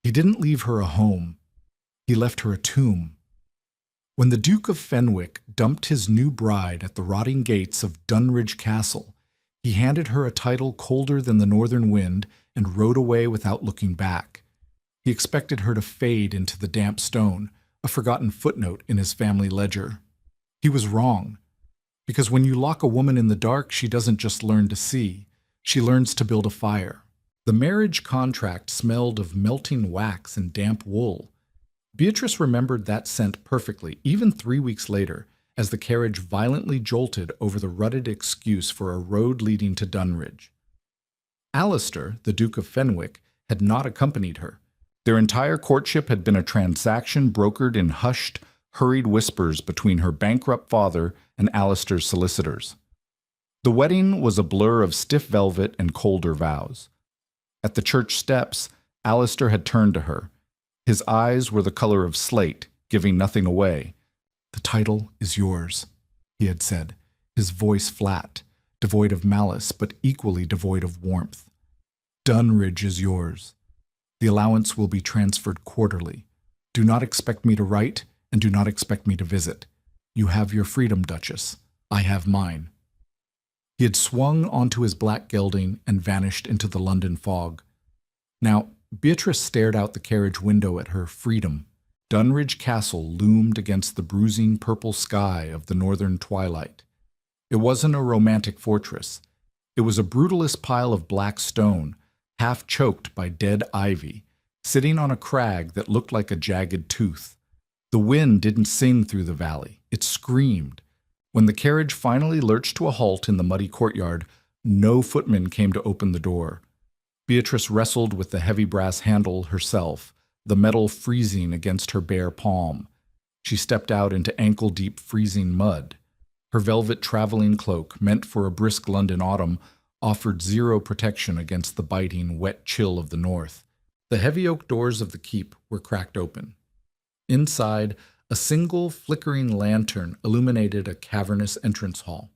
He didn't leave her a home. He left her a tomb. When the Duke of Fenwick dumped his new bride at the rotting gates of Dunridge Castle, he handed her a title colder than the northern wind and rode away without looking back. He expected her to fade into the damp stone, a forgotten footnote in his family ledger. He was wrong, because when you lock a woman in the dark, she doesn't just learn to see, she learns to build a fire. The marriage contract smelled of melting wax and damp wool. Beatrice remembered that scent perfectly, even 3 weeks later, as the carriage violently jolted over the rutted excuse for a road leading to Dunridge. Alistair, the Duke of Fenwick, had not accompanied her. Their entire courtship had been a transaction brokered in hushed, hurried whispers between her bankrupt father and Alistair's solicitors. The wedding was a blur of stiff velvet and colder vows. At the church steps, Alistair had turned to her. His eyes were the color of slate, giving nothing away. "The title is yours," he had said, his voice flat, devoid of malice but equally devoid of warmth. "Dunridge is yours. The allowance will be transferred quarterly. Do not expect me to write, and do not expect me to visit. You have your freedom, Duchess. I have mine." He had swung onto his black gelding and vanished into the London fog. Now, Beatrice stared out the carriage window at her freedom. Dunridge Castle loomed against the bruising purple sky of the northern twilight. It wasn't a romantic fortress. It was a brutalist pile of black stone, half choked by dead ivy, sitting on a crag that looked like a jagged tooth. The wind didn't sing through the valley. It screamed. When the carriage finally lurched to a halt in the muddy courtyard, no footman came to open the door. Beatrice wrestled with the heavy brass handle herself, the metal freezing against her bare palm. She stepped out into ankle-deep freezing mud. Her velvet traveling cloak, meant for a brisk London autumn, offered zero protection against the biting, wet chill of the north. The heavy oak doors of the keep were cracked open. Inside, a single flickering lantern illuminated a cavernous entrance hall.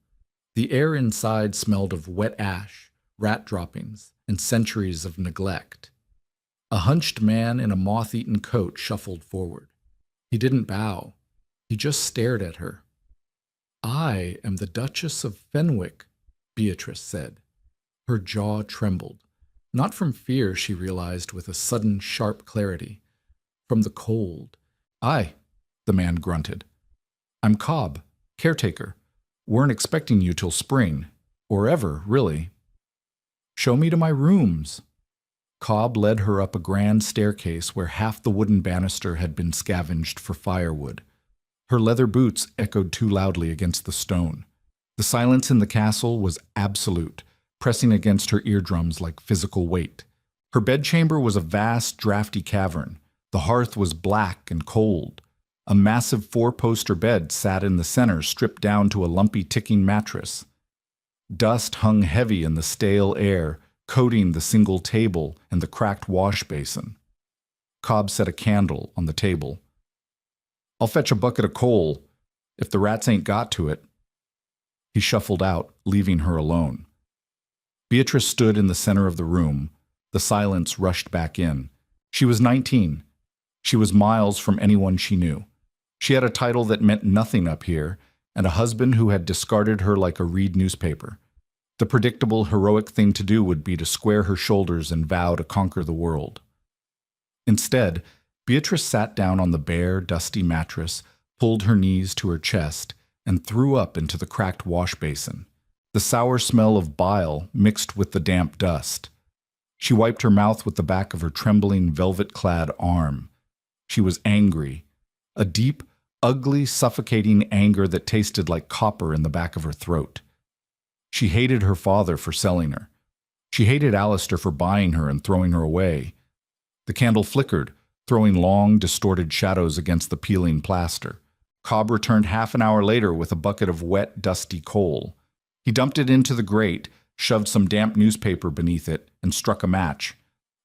The air inside smelled of wet ash, rat droppings, and centuries of neglect. A hunched man in a moth-eaten coat shuffled forward. He didn't bow. He just stared at her. "I am the Duchess of Fenwick," Beatrice said. Her jaw trembled. Not from fear, she realized with a sudden sharp clarity. From the cold. "Aye," the man grunted. "I'm Cobb, caretaker. Weren't expecting you till spring. Or ever, really." "Show me to my rooms." Cobb led her up a grand staircase where half the wooden banister had been scavenged for firewood. Her leather boots echoed too loudly against the stone. The silence in the castle was absolute, pressing against her eardrums like physical weight. Her bedchamber was a vast, drafty cavern. The hearth was black and cold. A massive four-poster bed sat in the center, stripped down to a lumpy ticking mattress. Dust hung heavy in the stale air, coating the single table and the cracked wash basin. Cobb set a candle on the table. "I'll fetch a bucket of coal, if the rats ain't got to it." He shuffled out, leaving her alone. Beatrice stood in the center of the room. The silence rushed back in. She was 19. She was miles from anyone she knew. She had a title that meant nothing up here, and a husband who had discarded her like a Reed newspaper. The predictable, heroic thing to do would be to square her shoulders and vow to conquer the world. Instead, Beatrice sat down on the bare, dusty mattress, pulled her knees to her chest, and threw up into the cracked wash basin. The sour smell of bile mixed with the damp dust. She wiped her mouth with the back of her trembling, velvet-clad arm. She was angry, a deep, ugly, suffocating anger that tasted like copper in the back of her throat. She hated her father for selling her. She hated Alistair for buying her and throwing her away. The candle flickered, throwing long, distorted shadows against the peeling plaster. Cobb returned half an hour later with a bucket of wet, dusty coal. He dumped it into the grate, shoved some damp newspaper beneath it, and struck a match.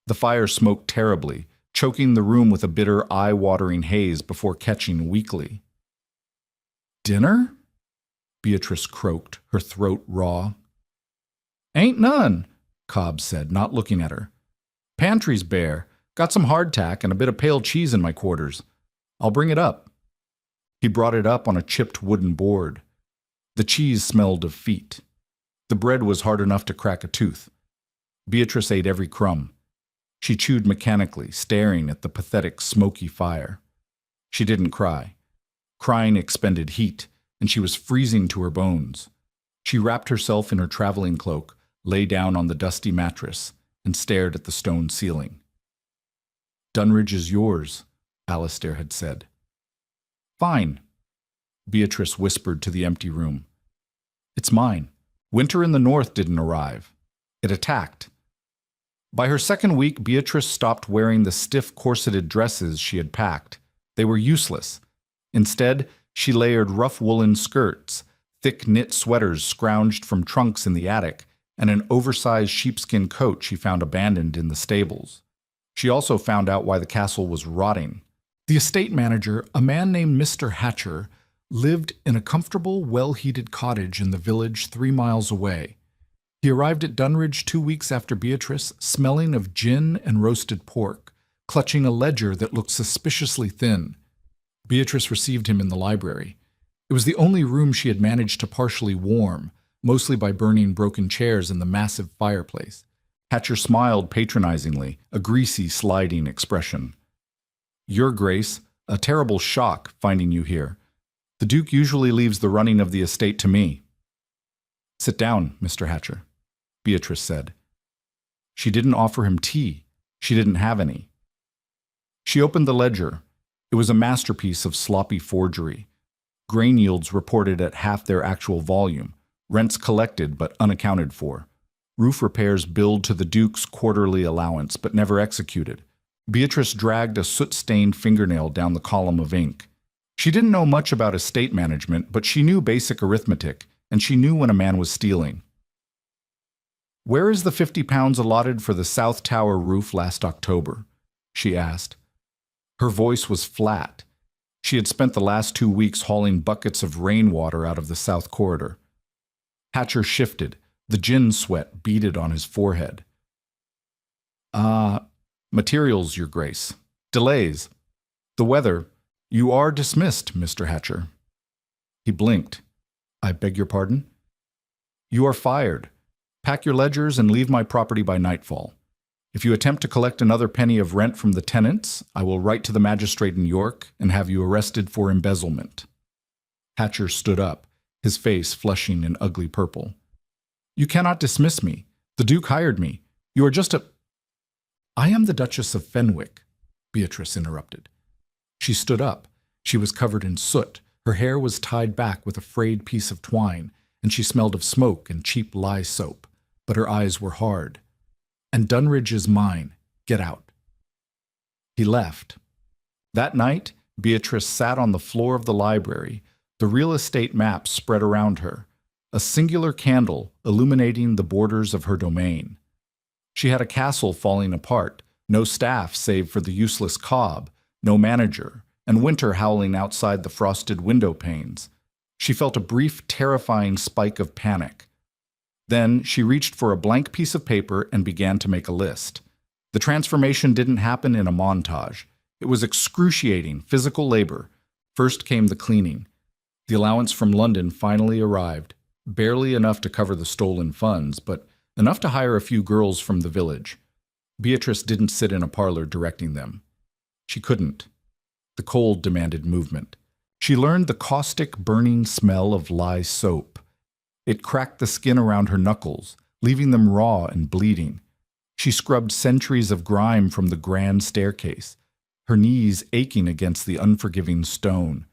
The fire smoked terribly, choking the room with a bitter, eye-watering haze before catching weakly. "Dinner?" Beatrice croaked, her throat raw. "Ain't none," Cobb said, not looking at her. "Pantry's bare. Got some hardtack and a bit of pale cheese in my quarters. I'll bring it up." He brought it up on a chipped wooden board. The cheese smelled of feet. The bread was hard enough to crack a tooth. Beatrice ate every crumb. She chewed mechanically, staring at the pathetic, smoky fire. She didn't cry. Crying expended heat, and she was freezing to her bones. She wrapped herself in her traveling cloak, lay down on the dusty mattress, and stared at the stone ceiling. "Dunridge is yours," Alistair had said. "Fine," Beatrice whispered to the empty room. "It's mine. Winter in the north didn't arrive. It attacked." By her second week, Beatrice stopped wearing the stiff corseted dresses she had packed. They were useless. Instead, she layered rough woolen skirts, thick knit sweaters scrounged from trunks in the attic, and an oversized sheepskin coat she found abandoned in the stables. She also found out why the castle was rotting. The estate manager, a man named Mr. Hatcher, lived in a comfortable, well-heated cottage in the village 3 miles away. He arrived at Dunridge 2 weeks after Beatrice, smelling of gin and roasted pork, clutching a ledger that looked suspiciously thin. Beatrice received him in the library. It was the only room she had managed to partially warm, mostly by burning broken chairs in the massive fireplace. Hatcher smiled patronizingly, a greasy, sliding expression. "Your Grace, a terrible shock finding you here. The Duke usually leaves the running of the estate to me." "Sit down, Mr. Hatcher," Beatrice said. She didn't offer him tea. She didn't have any. She opened the ledger. It was a masterpiece of sloppy forgery. Grain yields reported at half their actual volume, rents collected but unaccounted for, roof repairs billed to the Duke's quarterly allowance but never executed. Beatrice dragged a soot-stained fingernail down the column of ink. She didn't know much about estate management, but she knew basic arithmetic, and she knew when a man was stealing. "Where is the £50 allotted for the South Tower roof last October?" she asked. Her voice was flat. She had spent the last 2 weeks hauling buckets of rainwater out of the south corridor. Hatcher shifted. The gin sweat beaded on his forehead. Materials, Your Grace. Delays. The weather. You are dismissed, Mr. Hatcher." He blinked. "I beg your pardon?" "You are fired. Pack your ledgers and leave my property by nightfall. If you attempt to collect another penny of rent from the tenants, I will write to the magistrate in York and have you arrested for embezzlement." Hatcher stood up, his face flushing an ugly purple. "You cannot dismiss me. The Duke hired me. You are just a—" "I am the Duchess of Fenwick," Beatrice interrupted. She stood up. She was covered in soot. Her hair was tied back with a frayed piece of twine, and she smelled of smoke and cheap lye soap, but her eyes were hard. "And Dunridge is mine. Get out." He left. That night, Beatrice sat on the floor of the library, the real estate map spread around her, a singular candle illuminating the borders of her domain. She had a castle falling apart, no staff save for the useless cob, no manager, and winter howling outside the frosted window panes. She felt a brief, terrifying spike of panic. Then she reached for a blank piece of paper and began to make a list. The transformation didn't happen in a montage. It was excruciating physical labor. First came the cleaning. The allowance from London finally arrived, barely enough to cover the stolen funds, but enough to hire a few girls from the village. Beatrice didn't sit in a parlor directing them. She couldn't. The cold demanded movement. She learned the caustic, burning smell of lye soap. It cracked the skin around her knuckles, leaving them raw and bleeding. She scrubbed centuries of grime from the grand staircase, her knees aching against the unforgiving stone.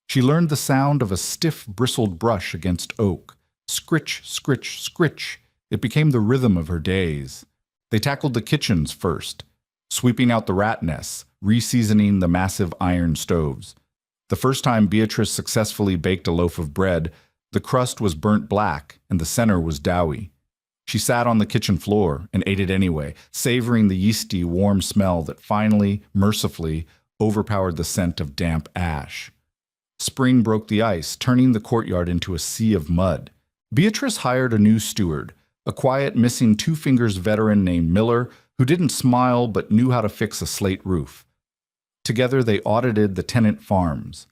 She learned the sound of a stiff, bristled brush against oak. Scritch, scritch, scritch. It became the rhythm of her days. They tackled the kitchens first, sweeping out the rat nests, reseasoning the massive iron stoves. The first time Beatrice successfully baked a loaf of bread, the crust was burnt black and the center was doughy. She sat on the kitchen floor and ate it anyway, savoring the yeasty, warm smell that finally, mercifully, overpowered the scent of damp ash. Spring broke the ice, turning the courtyard into a sea of mud. Beatrice hired a new steward, a quiet, missing 2 fingers veteran named Miller, who didn't smile but knew how to fix a slate roof. Together they audited the tenant farms.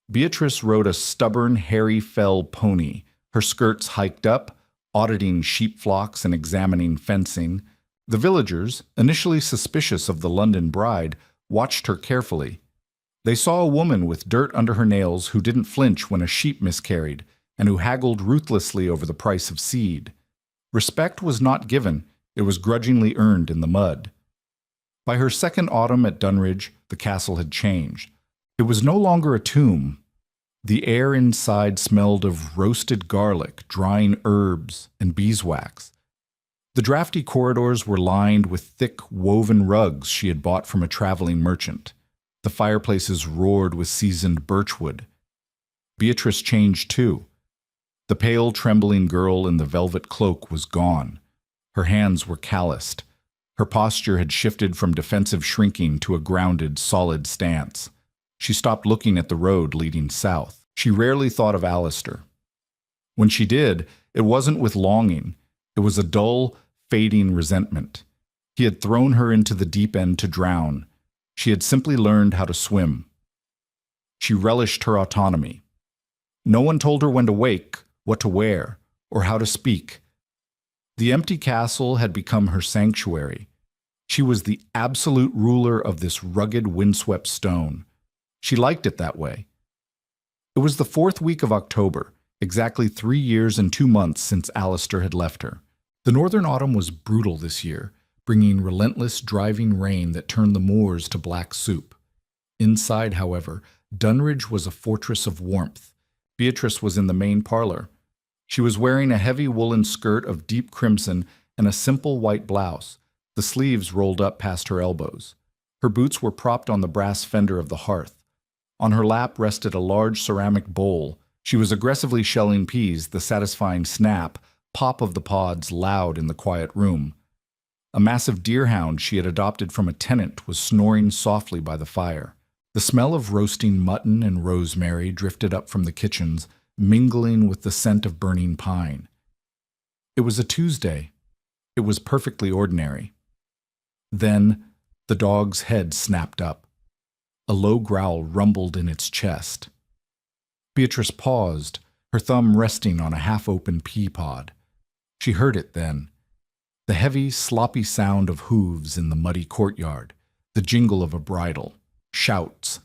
Beatrice rode a stubborn, hairy fell pony, her skirts hiked up, auditing sheep flocks and examining fencing. The villagers, initially suspicious of the London bride, watched her carefully. They saw a woman with dirt under her nails who didn't flinch when a sheep miscarried, and who haggled ruthlessly over the price of seed. Respect was not given, it was grudgingly earned in the mud. By her second autumn at Dunridge, the castle had changed. It was no longer a tomb. The air inside smelled of roasted garlic, drying herbs, and beeswax. The drafty corridors were lined with thick, woven rugs she had bought from a traveling merchant. The fireplaces roared with seasoned birchwood. Beatrice changed too. The pale, trembling girl in the velvet cloak was gone. Her hands were calloused. Her posture had shifted from defensive shrinking to a grounded, solid stance. She stopped looking at the road leading south. She rarely thought of Alistair. When she did, it wasn't with longing. It was a dull, fading resentment. He had thrown her into the deep end to drown. She had simply learned how to swim. She relished her autonomy. No one told her when to wake, what to wear, or how to speak. The empty castle had become her sanctuary. She was the absolute ruler of this rugged, windswept stone. She liked it that way. It was the 4th week of October, exactly 3 years and 2 months since Alistair had left her. The northern autumn was brutal this year, bringing relentless, driving rain that turned the moors to black soup. Inside, however, Dunridge was a fortress of warmth. Beatrice was in the main parlor. She was wearing a heavy woolen skirt of deep crimson and a simple white blouse, the sleeves rolled up past her elbows. Her boots were propped on the brass fender of the hearth. On her lap rested a large ceramic bowl. She was aggressively shelling peas, the satisfying snap, pop of the pods loud in the quiet room. A massive deerhound she had adopted from a tenant was snoring softly by the fire. The smell of roasting mutton and rosemary drifted up from the kitchens, mingling with the scent of burning pine. It was a Tuesday. It was perfectly ordinary. Then the dog's head snapped up. A low growl rumbled in its chest. Beatrice paused, her thumb resting on a half-open pea pod. She heard it then. The heavy, sloppy sound of hooves in the muddy courtyard, the jingle of a bridle, shouts.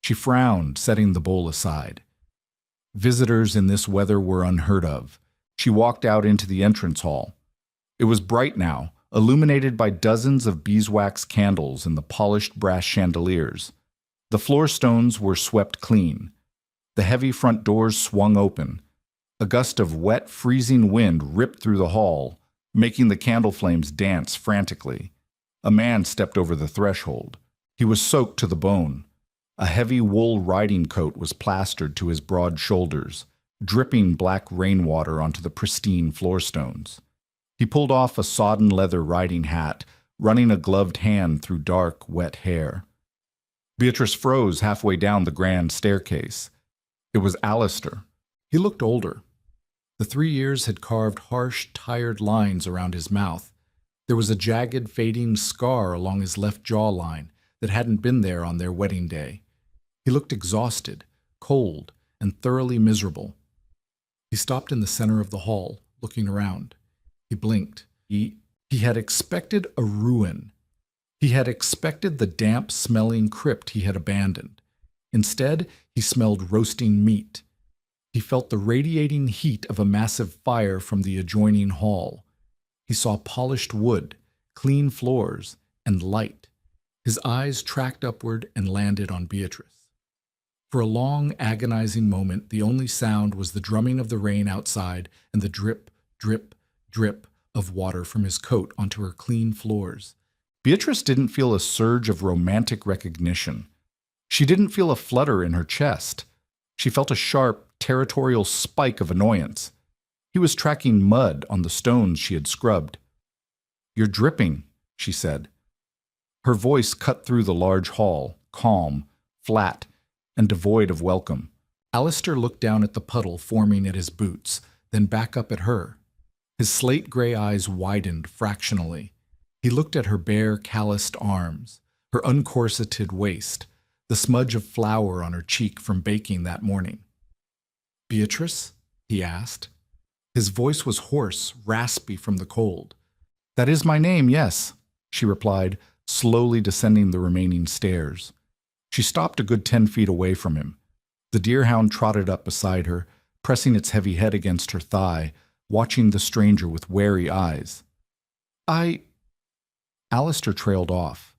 She frowned, setting the bowl aside. Visitors in this weather were unheard of. She walked out into the entrance hall. It was bright now, illuminated by dozens of beeswax candles in the polished brass chandeliers. The floor stones were swept clean. The heavy front doors swung open. A gust of wet, freezing wind ripped through the hall, making the candle flames dance frantically. A man stepped over the threshold. He was soaked to the bone. A heavy wool riding coat was plastered to his broad shoulders, dripping black rainwater onto the pristine floor stones. He pulled off a sodden leather riding hat, running a gloved hand through dark, wet hair. Beatrice froze halfway down the grand staircase. It was Alistair. He looked older. The 3 years had carved harsh, tired lines around his mouth. There was a jagged, fading scar along his left jawline that hadn't been there on their wedding day. He looked exhausted, cold, and thoroughly miserable. He stopped in the center of the hall, looking around. He blinked. He had expected a ruin. He had expected the damp, smelling crypt he had abandoned. Instead, he smelled roasting meat. He felt the radiating heat of a massive fire from the adjoining hall. He saw polished wood, clean floors, and light. His eyes tracked upward and landed on Beatrice. For a long, agonizing moment, the only sound was the drumming of the rain outside and the drip, drip, drip of water from his coat onto her clean floors. Beatrice didn't feel a surge of romantic recognition. She didn't feel a flutter in her chest. She felt a sharp, territorial spike of annoyance. He was tracking mud on the stones she had scrubbed. "You're dripping," she said. Her voice cut through the large hall, calm, flat, and devoid of welcome. Alistair looked down at the puddle forming at his boots, then back up at her. His slate-gray eyes widened fractionally. He looked at her bare, calloused arms, her uncorseted waist, the smudge of flour on her cheek from baking that morning. "Beatrice?" he asked. His voice was hoarse, raspy from the cold. "That is my name, yes," she replied, slowly descending the remaining stairs. She stopped a good 10 feet away from him. The deerhound trotted up beside her, pressing its heavy head against her thigh, watching the stranger with wary eyes. Alistair trailed off.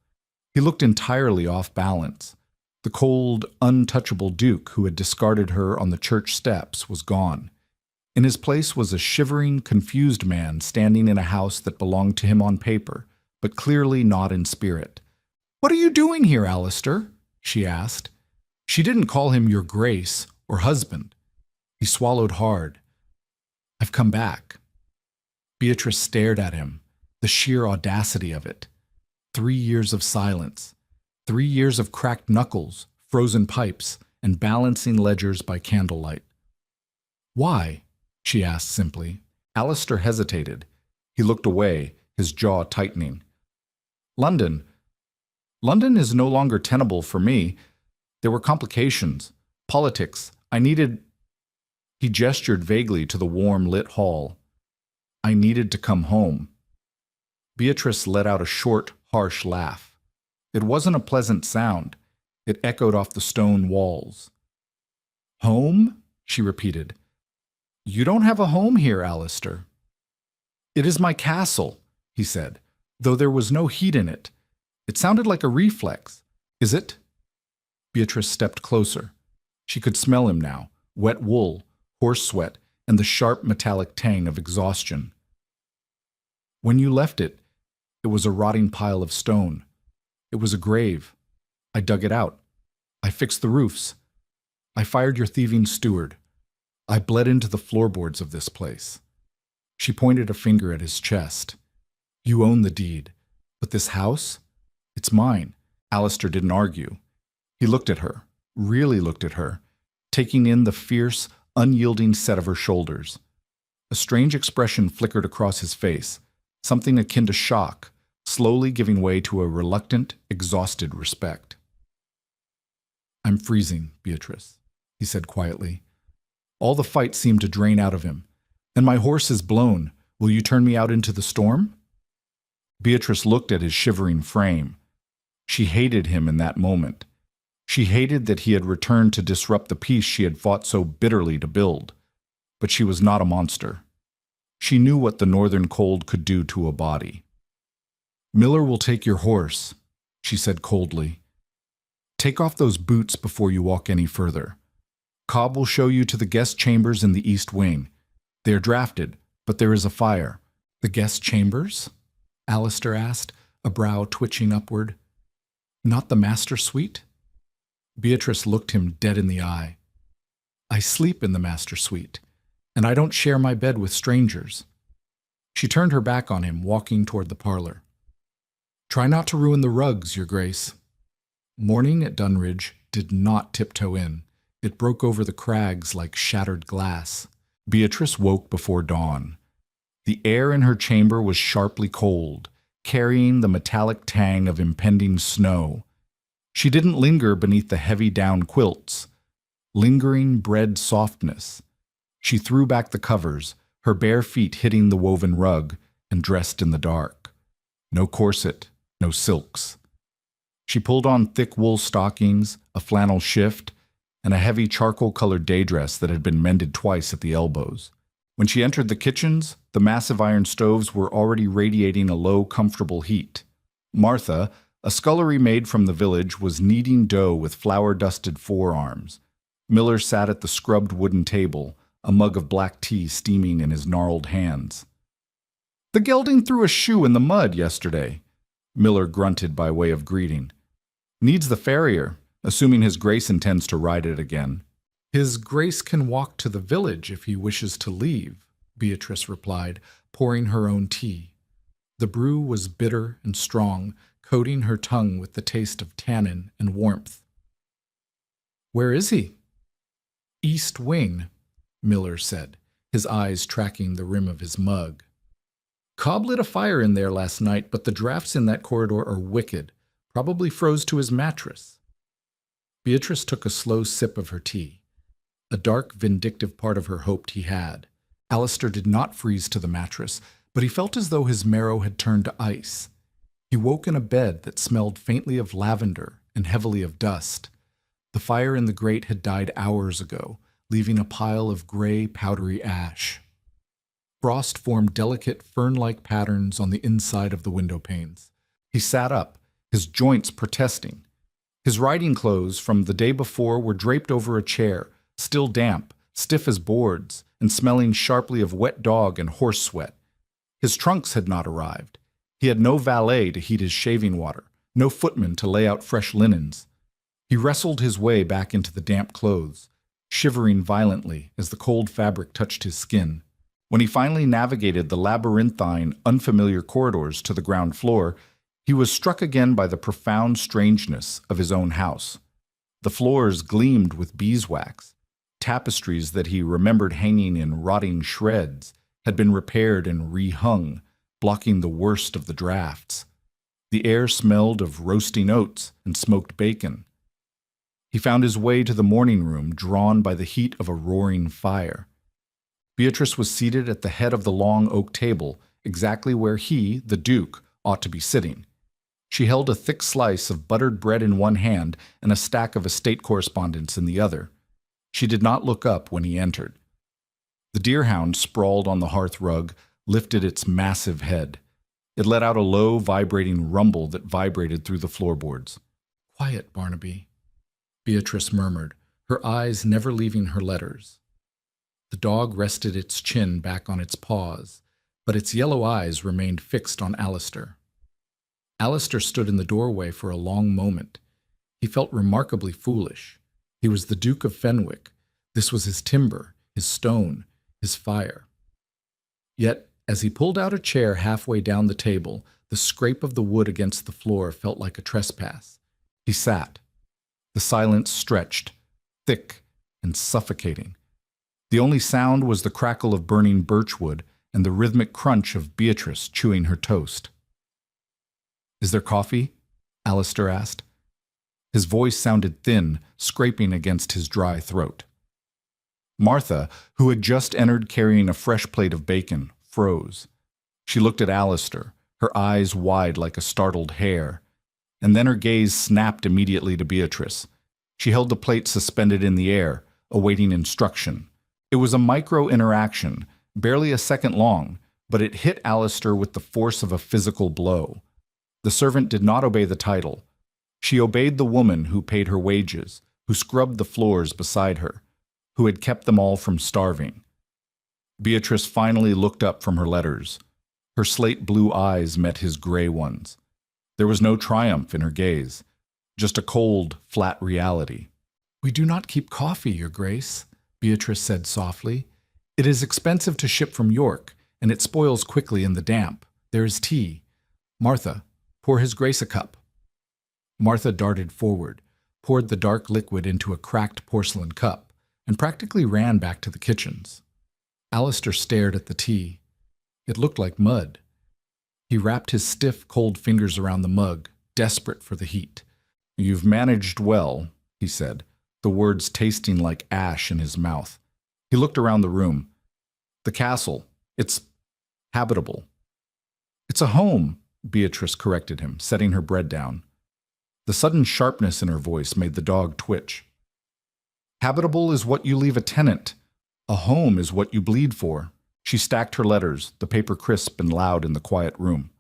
He looked entirely off balance. The cold, untouchable Duke who had discarded her on the church steps was gone. In his place was a shivering, confused man standing in a house that belonged to him on paper, but clearly not in spirit. "What are you doing here, Alistair?" she asked. She didn't call him your grace or husband. He swallowed hard. "I've come back." Beatrice stared at him, the sheer audacity of it. 3 years of silence. 3 years of cracked knuckles, frozen pipes, and balancing ledgers by candlelight. "Why?" she asked simply. Alistair hesitated. He looked away, his jaw tightening. London is no longer tenable for me. There were complications. Politics. I needed—" He gestured vaguely to the warm, lit hall. "I needed to come home." Beatrice let out a short, harsh laugh. It wasn't a pleasant sound. It echoed off the stone walls. "Home?" she repeated. "You don't have a home here, Alistair." "It is my castle," he said, though there was no heat in it. It sounded like a reflex. "Is it?" Beatrice stepped closer. She could smell him now, wet wool, horse sweat, and the sharp metallic tang of exhaustion. "When you left it, it was a rotting pile of stone. It was a grave. I dug it out. I fixed the roofs. I fired your thieving steward. I bled into the floorboards of this place." She pointed a finger at his chest. "You own the deed. But this house? It's mine." Alistair didn't argue. He looked at her, really looked at her, taking in the fierce, unyielding set of her shoulders. A strange expression flickered across his face, something akin to shock, slowly giving way to a reluctant, exhausted respect. "I'm freezing, Beatrice," he said quietly. "All the fight seemed to drain out of him. And my horse is blown. Will you turn me out into the storm?" Beatrice looked at his shivering frame. She hated him in that moment. She hated that he had returned to disrupt the peace she had fought so bitterly to build. But she was not a monster. She knew what the northern cold could do to a body. "Miller will take your horse," she said coldly. "Take off those boots before you walk any further. Cobb will show you to the guest chambers in the east wing. They are drafted, but there is a fire." "The guest chambers?" Alistair asked, a brow twitching upward. "Not the master suite?" Beatrice looked him dead in the eye. "I sleep in the master suite, and I don't share my bed with strangers." She turned her back on him, walking toward the parlor. "Try not to ruin the rugs, Your Grace." Morning at Dunridge did not tiptoe in. It broke over the crags like shattered glass. Beatrice woke before dawn. The air in her chamber was sharply cold, carrying the metallic tang of impending snow. She didn't linger beneath the heavy down quilts. Lingering bred softness. She threw back the covers, her bare feet hitting the woven rug, and dressed in the dark. No corset, no silks. She pulled on thick wool stockings, a flannel shift, and a heavy charcoal-colored day dress that had been mended twice at the elbows. When she entered the kitchens, the massive iron stoves were already radiating a low, comfortable heat. Martha, a scullery maid from the village, was kneading dough with flour-dusted forearms. Miller sat at the scrubbed wooden table, a mug of black tea steaming in his gnarled hands. "The gelding threw a shoe in the mud yesterday," Miller grunted by way of greeting. "Needs the farrier, assuming His Grace intends to ride it again." "His Grace can walk to the village if he wishes to leave," Beatrice replied, pouring her own tea. The brew was bitter and strong, coating her tongue with the taste of tannin and warmth. "Where is he?" "East wing," Miller said, his eyes tracking the rim of his mug. Cobb lit a fire in there last night, but the drafts in that corridor are wicked. Probably froze to his mattress. Beatrice took a slow sip of her tea. A dark, vindictive part of her hoped he had. Alistair did not freeze to the mattress, but he felt as though his marrow had turned to ice. He woke in a bed that smelled faintly of lavender and heavily of dust. The fire in the grate had died hours ago, leaving a pile of gray, powdery ash. Frost formed delicate, fern-like patterns on the inside of the window panes. He sat up, his joints protesting. His riding clothes from the day before were draped over a chair, still damp, stiff as boards, and smelling sharply of wet dog and horse sweat. His trunks had not arrived. He had no valet to heat his shaving water, no footman to lay out fresh linens. He wrestled his way back into the damp clothes, shivering violently as the cold fabric touched his skin. When he finally navigated the labyrinthine, unfamiliar corridors to the ground floor, he was struck again by the profound strangeness of his own house. The floors gleamed with beeswax. Tapestries that he remembered hanging in rotting shreds had been repaired and rehung, blocking the worst of the drafts. The air smelled of roasting oats and smoked bacon. He found his way to the morning room, drawn by the heat of a roaring fire. Beatrice was seated at the head of the long oak table, exactly where he, the Duke, ought to be sitting. She held a thick slice of buttered bread in one hand and a stack of estate correspondence in the other. She did not look up when he entered. The deerhound, sprawled on the hearth rug, lifted its massive head. It let out a low, vibrating rumble that vibrated through the floorboards. "Quiet, Barnaby," Beatrice murmured, her eyes never leaving her letters. The dog rested its chin back on its paws, but its yellow eyes remained fixed on Alistair. Alistair stood in the doorway for a long moment. He felt remarkably foolish. He was the Duke of Fenwick. This was his timber, his stone, his fire. Yet, as he pulled out a chair halfway down the table, the scrape of the wood against the floor felt like a trespass. He sat. The silence stretched, thick and suffocating. The only sound was the crackle of burning birchwood and the rhythmic crunch of Beatrice chewing her toast. "Is there coffee?" Alistair asked. His voice sounded thin, scraping against his dry throat. Martha, who had just entered carrying a fresh plate of bacon, froze. She looked at Alistair, her eyes wide like a startled hare, and then her gaze snapped immediately to Beatrice. She held the plate suspended in the air, awaiting instruction. It was a micro-interaction, barely a second long, but it hit Alistair with the force of a physical blow. The servant did not obey the title. She obeyed the woman who paid her wages, who scrubbed the floors beside her, who had kept them all from starving. Beatrice finally looked up from her letters. Her slate-blue eyes met his gray ones. There was no triumph in her gaze, just a cold, flat reality. "We do not keep coffee, Your Grace," Beatrice said softly. "It is expensive to ship from York, and it spoils quickly in the damp. There is tea. Martha, pour His Grace a cup." Martha darted forward, poured the dark liquid into a cracked porcelain cup, and practically ran back to the kitchens. Alistair stared at the tea. It looked like mud. He wrapped his stiff, cold fingers around the mug, desperate for the heat. "You've managed well," he said, the words tasting like ash in his mouth. He looked around the room. "The castle, it's habitable." "It's a home," Beatrice corrected him, setting her bread down. The sudden sharpness in her voice made the dog twitch. "Habitable is what you leave a tenant. A home is what you bleed for." She stacked her letters, the paper crisp and loud in the quiet room.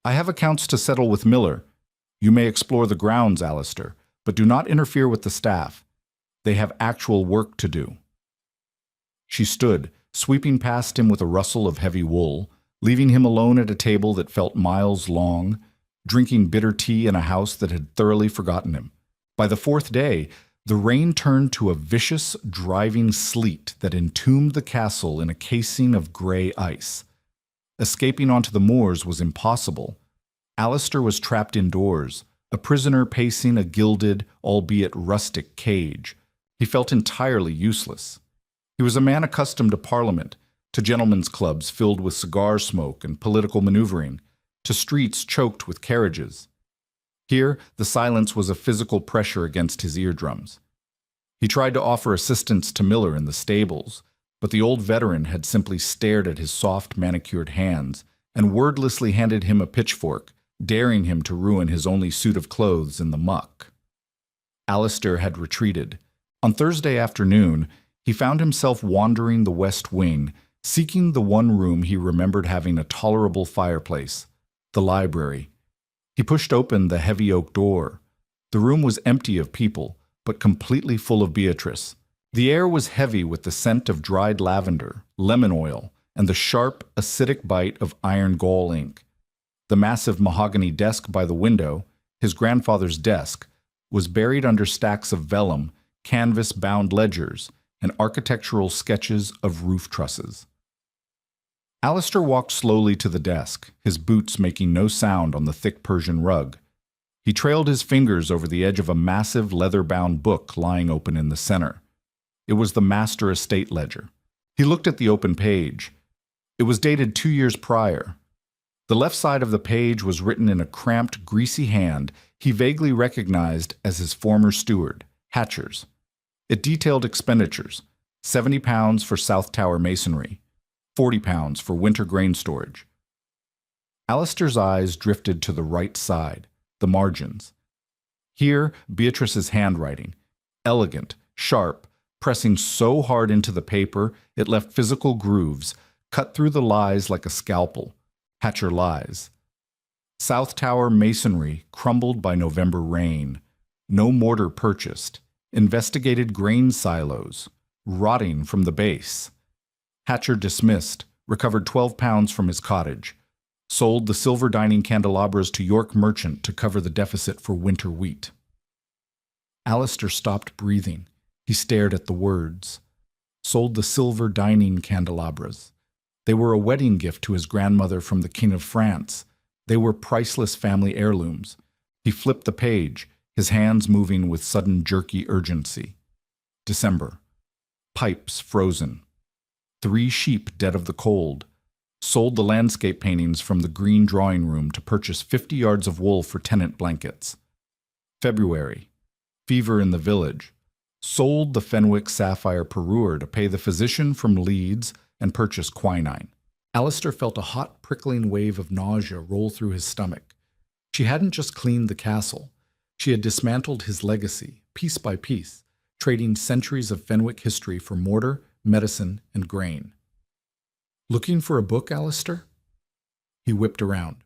"I have accounts to settle with Miller. You may explore the grounds, Alistair, but do not interfere with the staff. They have actual work to do." She stood, sweeping past him with a rustle of heavy wool, leaving him alone at a table that felt miles long, drinking bitter tea in a house that had thoroughly forgotten him. By the fourth day, the rain turned to a vicious, driving sleet that entombed the castle in a casing of gray ice. Escaping onto the moors was impossible. Alistair was trapped indoors, a prisoner pacing a gilded, albeit rustic, cage. He felt entirely useless. He was a man accustomed to Parliament, to gentlemen's clubs filled with cigar smoke and political maneuvering, to streets choked with carriages. Here, the silence was a physical pressure against his eardrums. He tried to offer assistance to Miller in the stables, but the old veteran had simply stared at his soft, manicured hands and wordlessly handed him a pitchfork, daring him to ruin his only suit of clothes in the muck. Alistair had retreated. On Thursday afternoon, he found himself wandering the West Wing, seeking the one room he remembered having a tolerable fireplace, the library. He pushed open the heavy oak door. The room was empty of people, but completely full of Beatrice. The air was heavy with the scent of dried lavender, lemon oil, and the sharp, acidic bite of iron gall ink. The massive mahogany desk by the window, his grandfather's desk, was buried under stacks of vellum, canvas-bound ledgers, and architectural sketches of roof trusses. Alistair walked slowly to the desk, his boots making no sound on the thick Persian rug. He trailed his fingers over the edge of a massive leather-bound book lying open in the center. It was the Master Estate Ledger. He looked at the open page. It was dated 2 years prior. The left side of the page was written in a cramped, greasy hand he vaguely recognized as his former steward, Hatcher's. It detailed expenditures: £70 for South Tower masonry, £40 for winter grain storage. Alistair's eyes drifted to the right side, the margins. Here, Beatrice's handwriting, elegant, sharp, pressing so hard into the paper it left physical grooves, cut through the lies like a scalpel. Hatcher lies. South Tower masonry crumbled by November rain. No mortar purchased. Investigated grain silos, rotting from the base. Hatcher dismissed, recovered £12 from his cottage. Sold the silver dining candelabras to York merchant to cover the deficit for winter wheat. Alistair stopped breathing. He stared at the words. Sold the silver dining candelabras. They were a wedding gift to his grandmother from the King of France. They were priceless family heirlooms. He flipped the page, his hands moving with sudden jerky urgency. December. Pipes frozen. 3 sheep dead of the cold. Sold the landscape paintings from the green drawing room to purchase 50 yards of wool for tenant blankets. February. Fever in the village. Sold the Fenwick sapphire parure to pay the physician from Leeds and purchase quinine. Alistair felt a hot, prickling wave of nausea roll through his stomach. She hadn't just cleaned the castle. She had dismantled his legacy, piece by piece, trading centuries of Fenwick history for mortar, medicine, and grain. Looking for a book, Alistair? He whipped around.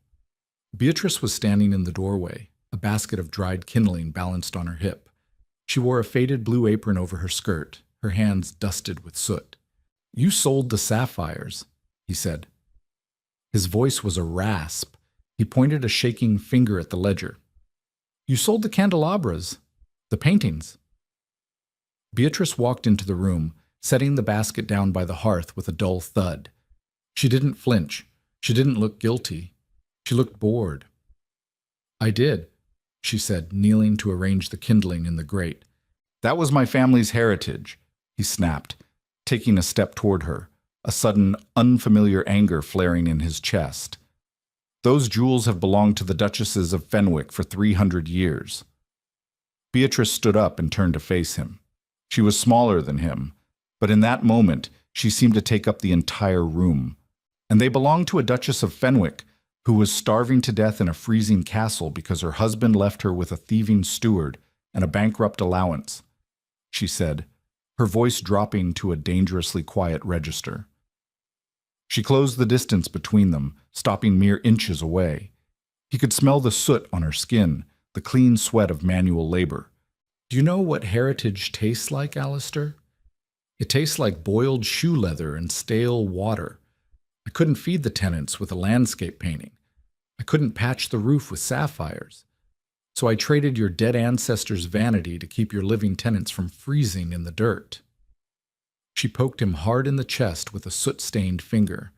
Beatrice was standing in the doorway, a basket of dried kindling balanced on her hip. She wore a faded blue apron over her skirt, her hands dusted with soot. "You sold the sapphires," he said. His voice was a rasp. He pointed a shaking finger at the ledger. "You sold the candelabras, the paintings." Beatrice walked into the room, setting the basket down by the hearth with a dull thud. She didn't flinch. She didn't look guilty. She looked bored. "I did," she said, kneeling to arrange the kindling in the grate. "That was my family's heritage," he snapped, taking a step toward her, a sudden, unfamiliar anger flaring in his chest. "Those jewels have belonged to the Duchesses of Fenwick for 300 years. Beatrice stood up and turned to face him. She was smaller than him, but in that moment she seemed to take up the entire room. And they belonged to a Duchess of Fenwick who was starving to death in a freezing castle because her husband left her with a thieving steward and a bankrupt allowance," she said, her voice dropping to a dangerously quiet register. She closed the distance between them, stopping mere inches away. He could smell the soot on her skin, the clean sweat of manual labor. "Do you know what heritage tastes like, Alistair? It tastes like boiled shoe leather and stale water. I couldn't feed the tenants with a landscape painting. I couldn't patch the roof with sapphires. So I traded your dead ancestors' vanity to keep your living tenants from freezing in the dirt." She poked him hard in the chest with a soot-stained finger.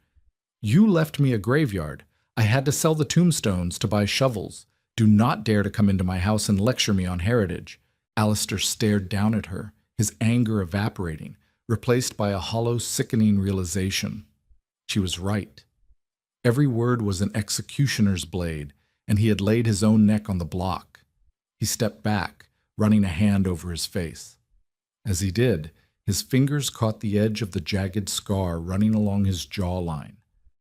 "You left me a graveyard. I had to sell the tombstones to buy shovels. Do not dare to come into my house and lecture me on heritage." Alistair stared down at her, his anger evaporating, replaced by a hollow, sickening realization. She was right. Every word was an executioner's blade, and he had laid his own neck on the block. He stepped back, running a hand over his face. As he did, his fingers caught the edge of the jagged scar running along his jawline.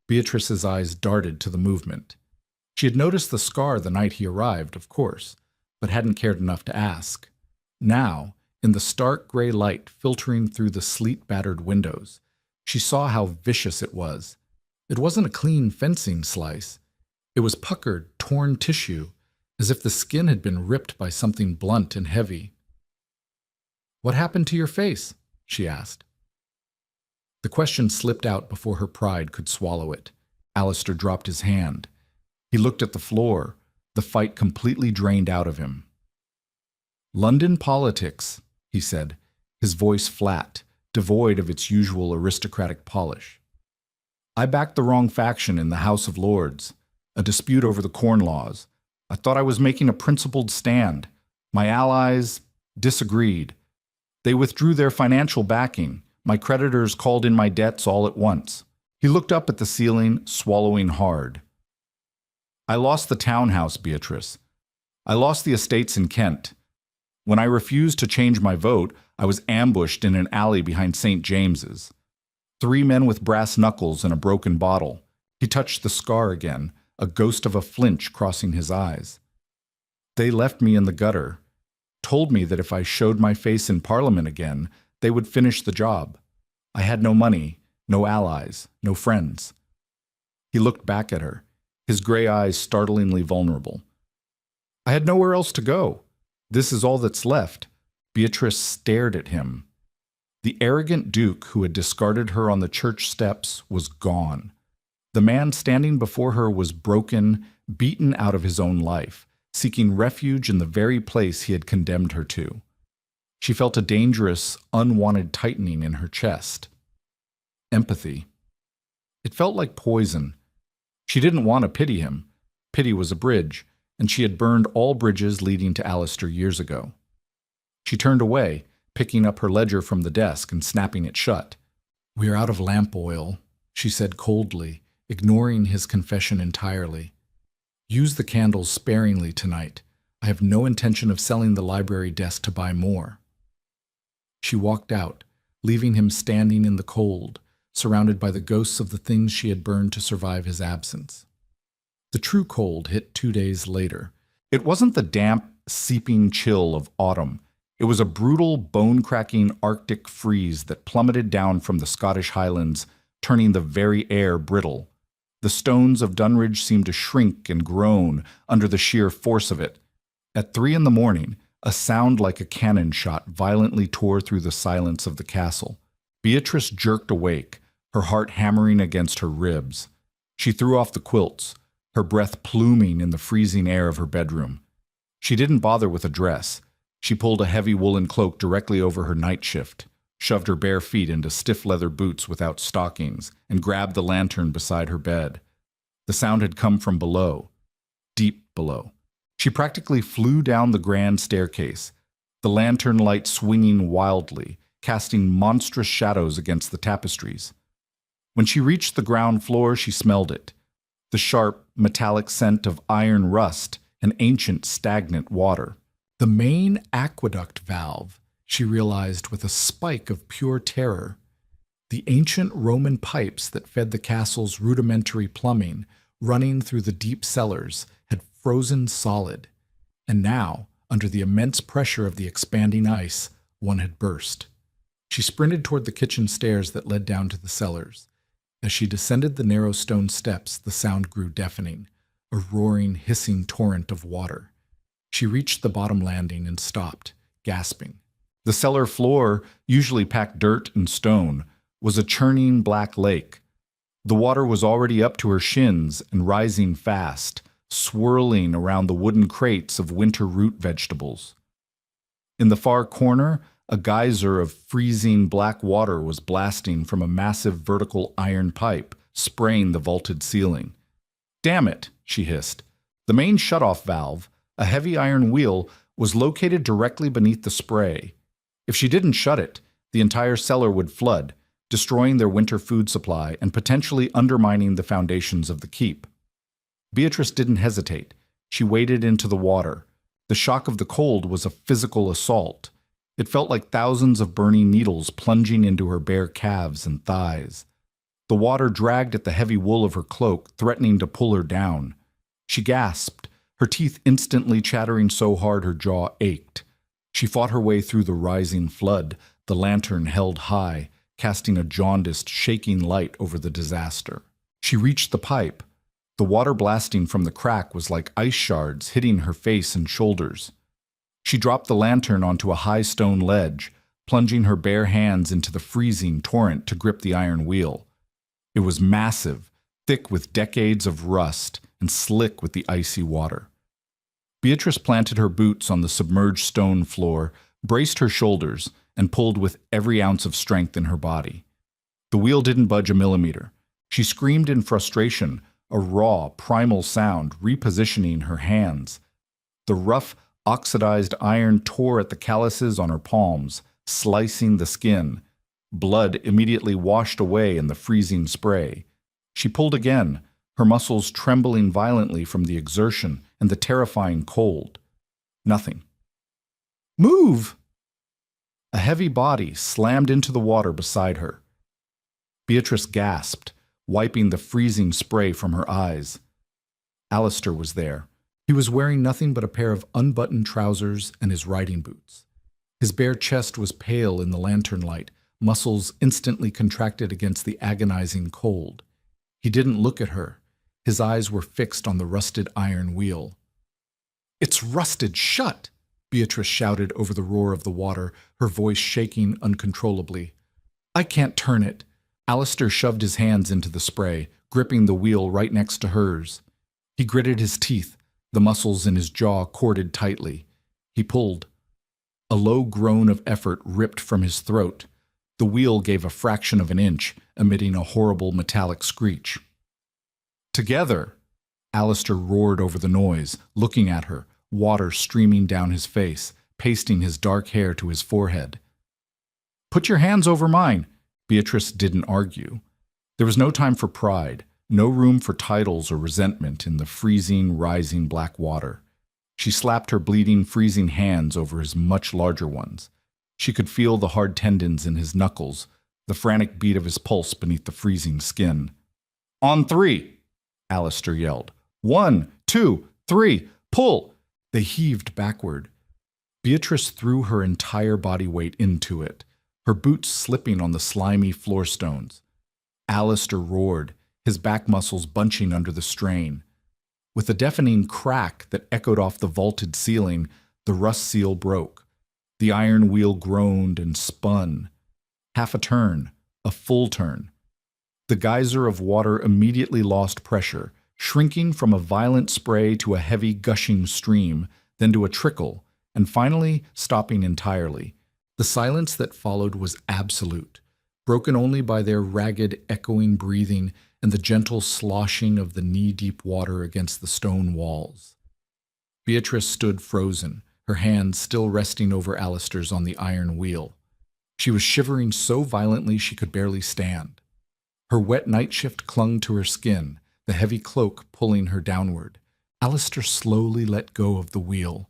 Beatrice's eyes darted to the movement. She had noticed the scar the night he arrived, of course, but hadn't cared enough to ask. Now, in the stark gray light filtering through the sleet-battered windows, she saw how vicious it was. It wasn't a clean fencing slice. It was puckered, torn tissue, as if the skin had been ripped by something blunt and heavy. "What happened to your face?" she asked. The question slipped out before her pride could swallow it. Alistair dropped his hand. He looked at the floor, the fight completely drained out of him. "London politics," he said, his voice flat, devoid of its usual aristocratic polish. "I backed the wrong faction in the House of Lords. A dispute over the Corn Laws. I thought I was making a principled stand. My allies disagreed. They withdrew their financial backing. My creditors called in my debts all at once." He looked up at the ceiling, swallowing hard. "I lost the townhouse, Beatrice. I lost the estates in Kent. When I refused to change my vote, I was ambushed in an alley behind St. James's. 3 men with brass knuckles and a broken bottle." He touched the scar again, a ghost of a flinch crossing his eyes. "They left me in the gutter. Told me that if I showed my face in Parliament again, they would finish the job. I had no money, no allies, no friends." He looked back at her, his gray eyes startlingly vulnerable. "I had nowhere else to go. This is all that's left." Beatrice stared at him. The arrogant duke who had discarded her on the church steps was gone. The man standing before her was broken, beaten out of his own life, seeking refuge in the very place he had condemned her to. She felt a dangerous, unwanted tightening in her chest. Empathy. It felt like poison. She didn't want to pity him. Pity was a bridge, and she had burned all bridges leading to Alistair years ago. She turned away, picking up her ledger from the desk and snapping it shut. "We are out of lamp oil," she said coldly, ignoring his confession entirely. "Use the candles sparingly tonight. I have no intention of selling the library desk to buy more." She walked out, leaving him standing in the cold, surrounded by the ghosts of the things she had burned to survive his absence. The true cold hit 2 days later. It wasn't the damp, seeping chill of autumn. It was a brutal, bone-cracking Arctic freeze that plummeted down from the Scottish Highlands, turning the very air brittle. The stones of Dunridge seemed to shrink and groan under the sheer force of it. At 3 a.m, a sound like a cannon shot violently tore through the silence of the castle. Beatrice jerked awake, her heart hammering against her ribs. She threw off the quilts, her breath pluming in the freezing air of her bedroom. She didn't bother with a dress. She pulled a heavy woolen cloak directly over her night shift, shoved her bare feet into stiff leather boots without stockings, and grabbed the lantern beside her bed. The sound had come from below, deep below. She practically flew down the grand staircase, the lantern light swinging wildly, casting monstrous shadows against the tapestries. When she reached the ground floor, she smelled it, the sharp, metallic scent of iron rust and ancient, stagnant water. The main aqueduct valve, she realized with a spike of pure terror. The ancient Roman pipes that fed the castle's rudimentary plumbing, running through the deep cellars, had frozen solid. And now, under the immense pressure of the expanding ice, one had burst. She sprinted toward the kitchen stairs that led down to the cellars. As she descended the narrow stone steps, the sound grew deafening, a roaring, hissing torrent of water. She reached the bottom landing and stopped, gasping. The cellar floor, usually packed dirt and stone, was a churning black lake. The water was already up to her shins and rising fast, swirling around the wooden crates of winter root vegetables. In the far corner, a geyser of freezing black water was blasting from a massive vertical iron pipe, spraying the vaulted ceiling. "Damn it," she hissed. The main shutoff valve, a heavy iron wheel, was located directly beneath the spray. If she didn't shut it, the entire cellar would flood, destroying their winter food supply and potentially undermining the foundations of the keep. Beatrice didn't hesitate. She waded into the water. The shock of the cold was a physical assault. It felt like thousands of burning needles plunging into her bare calves and thighs. The water dragged at the heavy wool of her cloak, threatening to pull her down. She gasped, her teeth instantly chattering so hard her jaw ached. She fought her way through the rising flood, the lantern held high, casting a jaundiced, shaking light over the disaster. She reached the pipe. The water blasting from the crack was like ice shards hitting her face and shoulders. She dropped the lantern onto a high stone ledge, plunging her bare hands into the freezing torrent to grip the iron wheel. It was massive, thick with decades of rust, and slick with the icy water. Beatrice planted her boots on the submerged stone floor, braced her shoulders, and pulled with every ounce of strength in her body. The wheel didn't budge a millimeter. She screamed in frustration, a raw, primal sound repositioning her hands. The rough, oxidized iron tore at the calluses on her palms, slicing the skin. Blood immediately washed away in the freezing spray. She pulled again, her muscles trembling violently from the exertion and the terrifying cold. Nothing. "Move!" A heavy body slammed into the water beside her. Beatrice gasped, wiping the freezing spray from her eyes. Alistair was there. He was wearing nothing but a pair of unbuttoned trousers and his riding boots. His bare chest was pale in the lantern light, muscles instantly contracted against the agonizing cold. He didn't look at her. His eyes were fixed on the rusted iron wheel. "It's rusted shut!" Beatrice shouted over the roar of the water, her voice shaking uncontrollably. "I can't turn it." Alistair shoved his hands into the spray, gripping the wheel right next to hers. He gritted his teeth, the muscles in his jaw corded tightly. He pulled. A low groan of effort ripped from his throat. The wheel gave a fraction of an inch, emitting a horrible metallic screech. "Together!" Alistair roared over the noise, looking at her, water streaming down his face, pasting his dark hair to his forehead. "Put your hands over mine!" Beatrice didn't argue. There was no time for pride, no room for titles or resentment in the freezing, rising black water. She slapped her bleeding, freezing hands over his much larger ones. She could feel the hard tendons in his knuckles, the frantic beat of his pulse beneath the freezing skin. "On 3!" Alistair yelled. 1, 2, 3, pull!" They heaved backward. Beatrice threw her entire body weight into it, her boots slipping on the slimy floor stones. Alistair roared, his back muscles bunching under the strain. With a deafening crack that echoed off the vaulted ceiling, the rust seal broke. The iron wheel groaned and spun. Half a turn, a full turn. The geyser of water immediately lost pressure, shrinking from a violent spray to a heavy gushing stream, then to a trickle, and finally stopping entirely. The silence that followed was absolute, broken only by their ragged, echoing breathing and the gentle sloshing of the knee-deep water against the stone walls. Beatrice stood frozen, her hands still resting over Alistair's on the iron wheel. She was shivering so violently she could barely stand. Her wet nightshift clung to her skin, the heavy cloak pulling her downward. Alistair slowly let go of the wheel.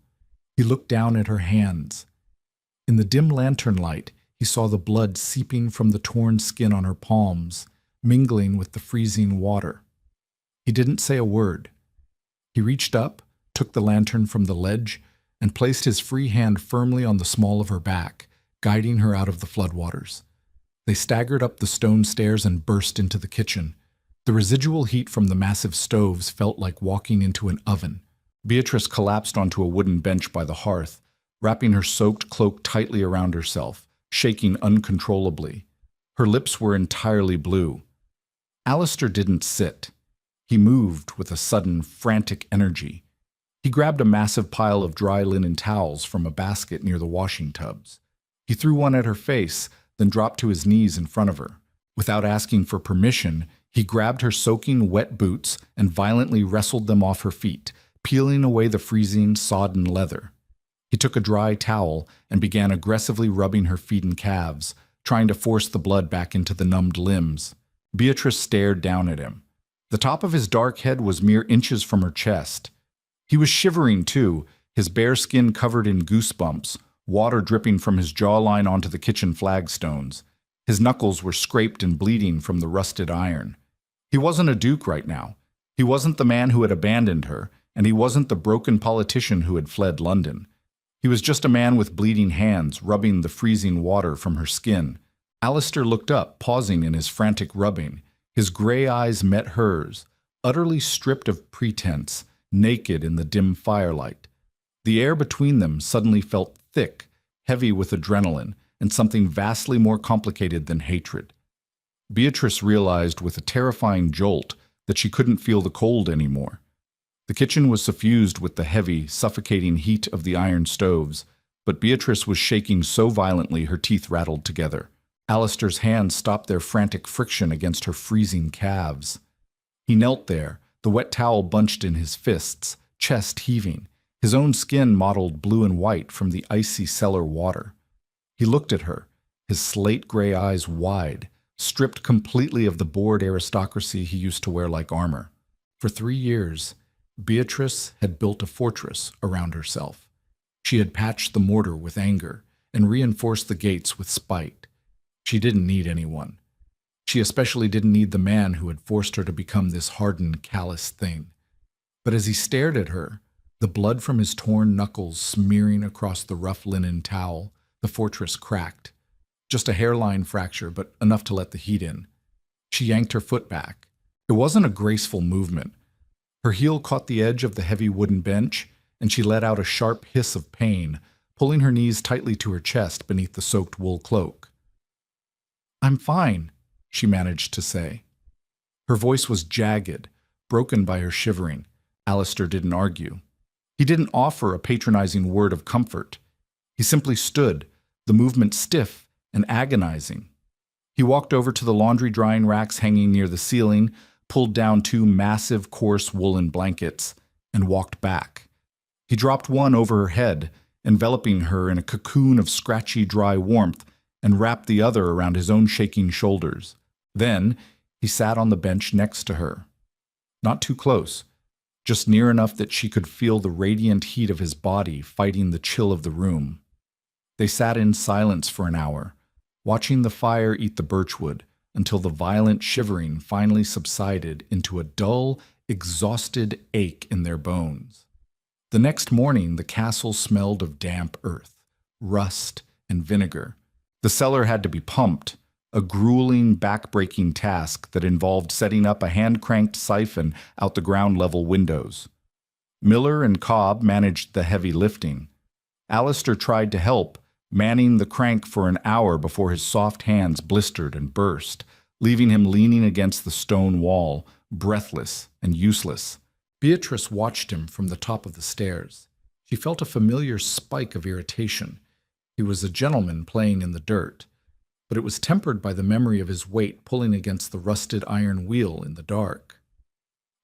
He looked down at her hands. In the dim lantern light, he saw the blood seeping from the torn skin on her palms, mingling with the freezing water. He didn't say a word. He reached up, took the lantern from the ledge, and placed his free hand firmly on the small of her back, guiding her out of the floodwaters. They staggered up the stone stairs and burst into the kitchen. The residual heat from the massive stoves felt like walking into an oven. Beatrice collapsed onto a wooden bench by the hearth, wrapping her soaked cloak tightly around herself, shaking uncontrollably. Her lips were entirely blue. Alistair didn't sit. He moved with a sudden, frantic energy. He grabbed a massive pile of dry linen towels from a basket near the washing tubs. He threw one at her face, then dropped to his knees in front of her. Without asking for permission, he grabbed her soaking wet boots and violently wrestled them off her feet, peeling away the freezing, sodden leather. He took a dry towel and began aggressively rubbing her feet and calves, trying to force the blood back into the numbed limbs. Beatrice stared down at him. The top of his dark head was mere inches from her chest. He was shivering too, his bare skin covered in goosebumps, water dripping from his jawline onto the kitchen flagstones. His knuckles were scraped and bleeding from the rusted iron. He wasn't a duke right now. He wasn't the man who had abandoned her, and he wasn't the broken politician who had fled London. He was just a man with bleeding hands, rubbing the freezing water from her skin. Alistair looked up, pausing in his frantic rubbing. His gray eyes met hers, utterly stripped of pretense, naked in the dim firelight. The air between them suddenly felt thick, heavy with adrenaline, and something vastly more complicated than hatred. Beatrice realized with a terrifying jolt that she couldn't feel the cold anymore. The kitchen was suffused with the heavy, suffocating heat of the iron stoves, but Beatrice was shaking so violently her teeth rattled together. Alistair's hands stopped their frantic friction against her freezing calves. He knelt there, the wet towel bunched in his fists, chest heaving, his own skin mottled blue and white from the icy cellar water. He looked at her, his slate-gray eyes wide, stripped completely of the bored aristocracy he used to wear like armor. For 3 years, Beatrice had built a fortress around herself. She had patched the mortar with anger and reinforced the gates with spite. She didn't need anyone. She especially didn't need the man who had forced her to become this hardened, callous thing. But as he stared at her, the blood from his torn knuckles smearing across the rough linen towel, the fortress cracked. Just a hairline fracture, but enough to let the heat in. She yanked her foot back. It wasn't a graceful movement. Her heel caught the edge of the heavy wooden bench, and she let out a sharp hiss of pain, pulling her knees tightly to her chest beneath the soaked wool cloak. "I'm fine," she managed to say. Her voice was jagged, broken by her shivering. Alistair didn't argue. He didn't offer a patronizing word of comfort. He simply stood, the movement stiff and agonizing. He walked over to the laundry drying racks hanging near the ceiling, pulled down 2 massive, coarse woolen blankets, and walked back. He dropped one over her head, enveloping her in a cocoon of scratchy, dry warmth, and wrapped the other around his own shaking shoulders. Then he sat on the bench next to her. Not too close, just near enough that she could feel the radiant heat of his body fighting the chill of the room. They sat in silence for an hour, watching the fire eat the birchwood, until the violent shivering finally subsided into a dull, exhausted ache in their bones. The next morning, the castle smelled of damp earth, rust, and vinegar. The cellar had to be pumped, a grueling, back-breaking task that involved setting up a hand-cranked siphon out the ground-level windows. Miller and Cobb managed the heavy lifting. Alistair tried to help, manning the crank for an hour before his soft hands blistered and burst, leaving him leaning against the stone wall, breathless and useless. Beatrice watched him from the top of the stairs. She felt a familiar spike of irritation. He was a gentleman playing in the dirt, but it was tempered by the memory of his weight pulling against the rusted iron wheel in the dark.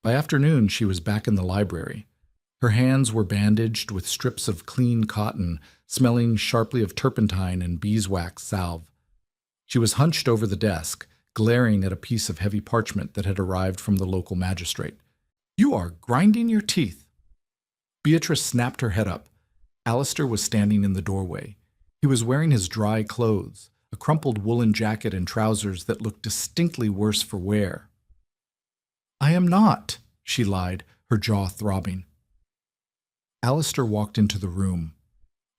By afternoon, she was back in the library. Her hands were bandaged with strips of clean cotton, smelling sharply of turpentine and beeswax salve. She was hunched over the desk, glaring at a piece of heavy parchment that had arrived from the local magistrate. "You are grinding your teeth." Beatrice snapped her head up. Alistair was standing in the doorway. He was wearing his dry clothes, a crumpled woolen jacket and trousers that looked distinctly worse for wear. "I am not," she lied, her jaw throbbing. Alistair walked into the room.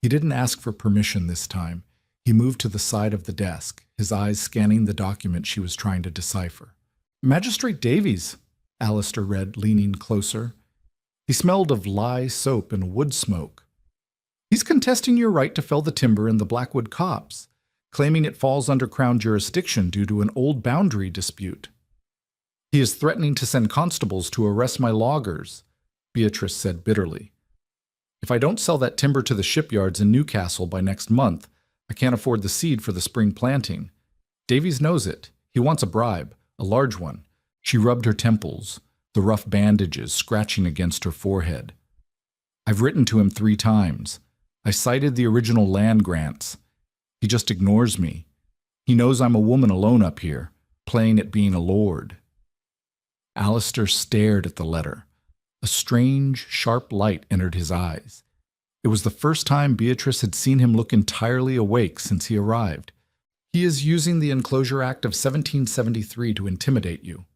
He didn't ask for permission this time. He moved to the side of the desk, his eyes scanning the document she was trying to decipher. "Magistrate Davies," Alistair read, leaning closer. He smelled of lye soap and wood smoke. "He's contesting your right to fell the timber in the Blackwood Copse, claiming it falls under Crown jurisdiction due to an old boundary dispute. He is threatening to send constables to arrest my loggers," Beatrice said bitterly. "If I don't sell that timber to the shipyards in Newcastle by next month, I can't afford the seed for the spring planting. Davies knows it. He wants a bribe, a large one." She rubbed her temples, the rough bandages scratching against her forehead. "I've written to him 3 times. I cited the original land grants. He just ignores me. He knows I'm a woman alone up here, playing at being a lord." Alistair stared at the letter. A strange, sharp light entered his eyes. It was the first time Beatrice had seen him look entirely awake since he arrived. "He is using the Enclosure Act of 1773 to intimidate you,"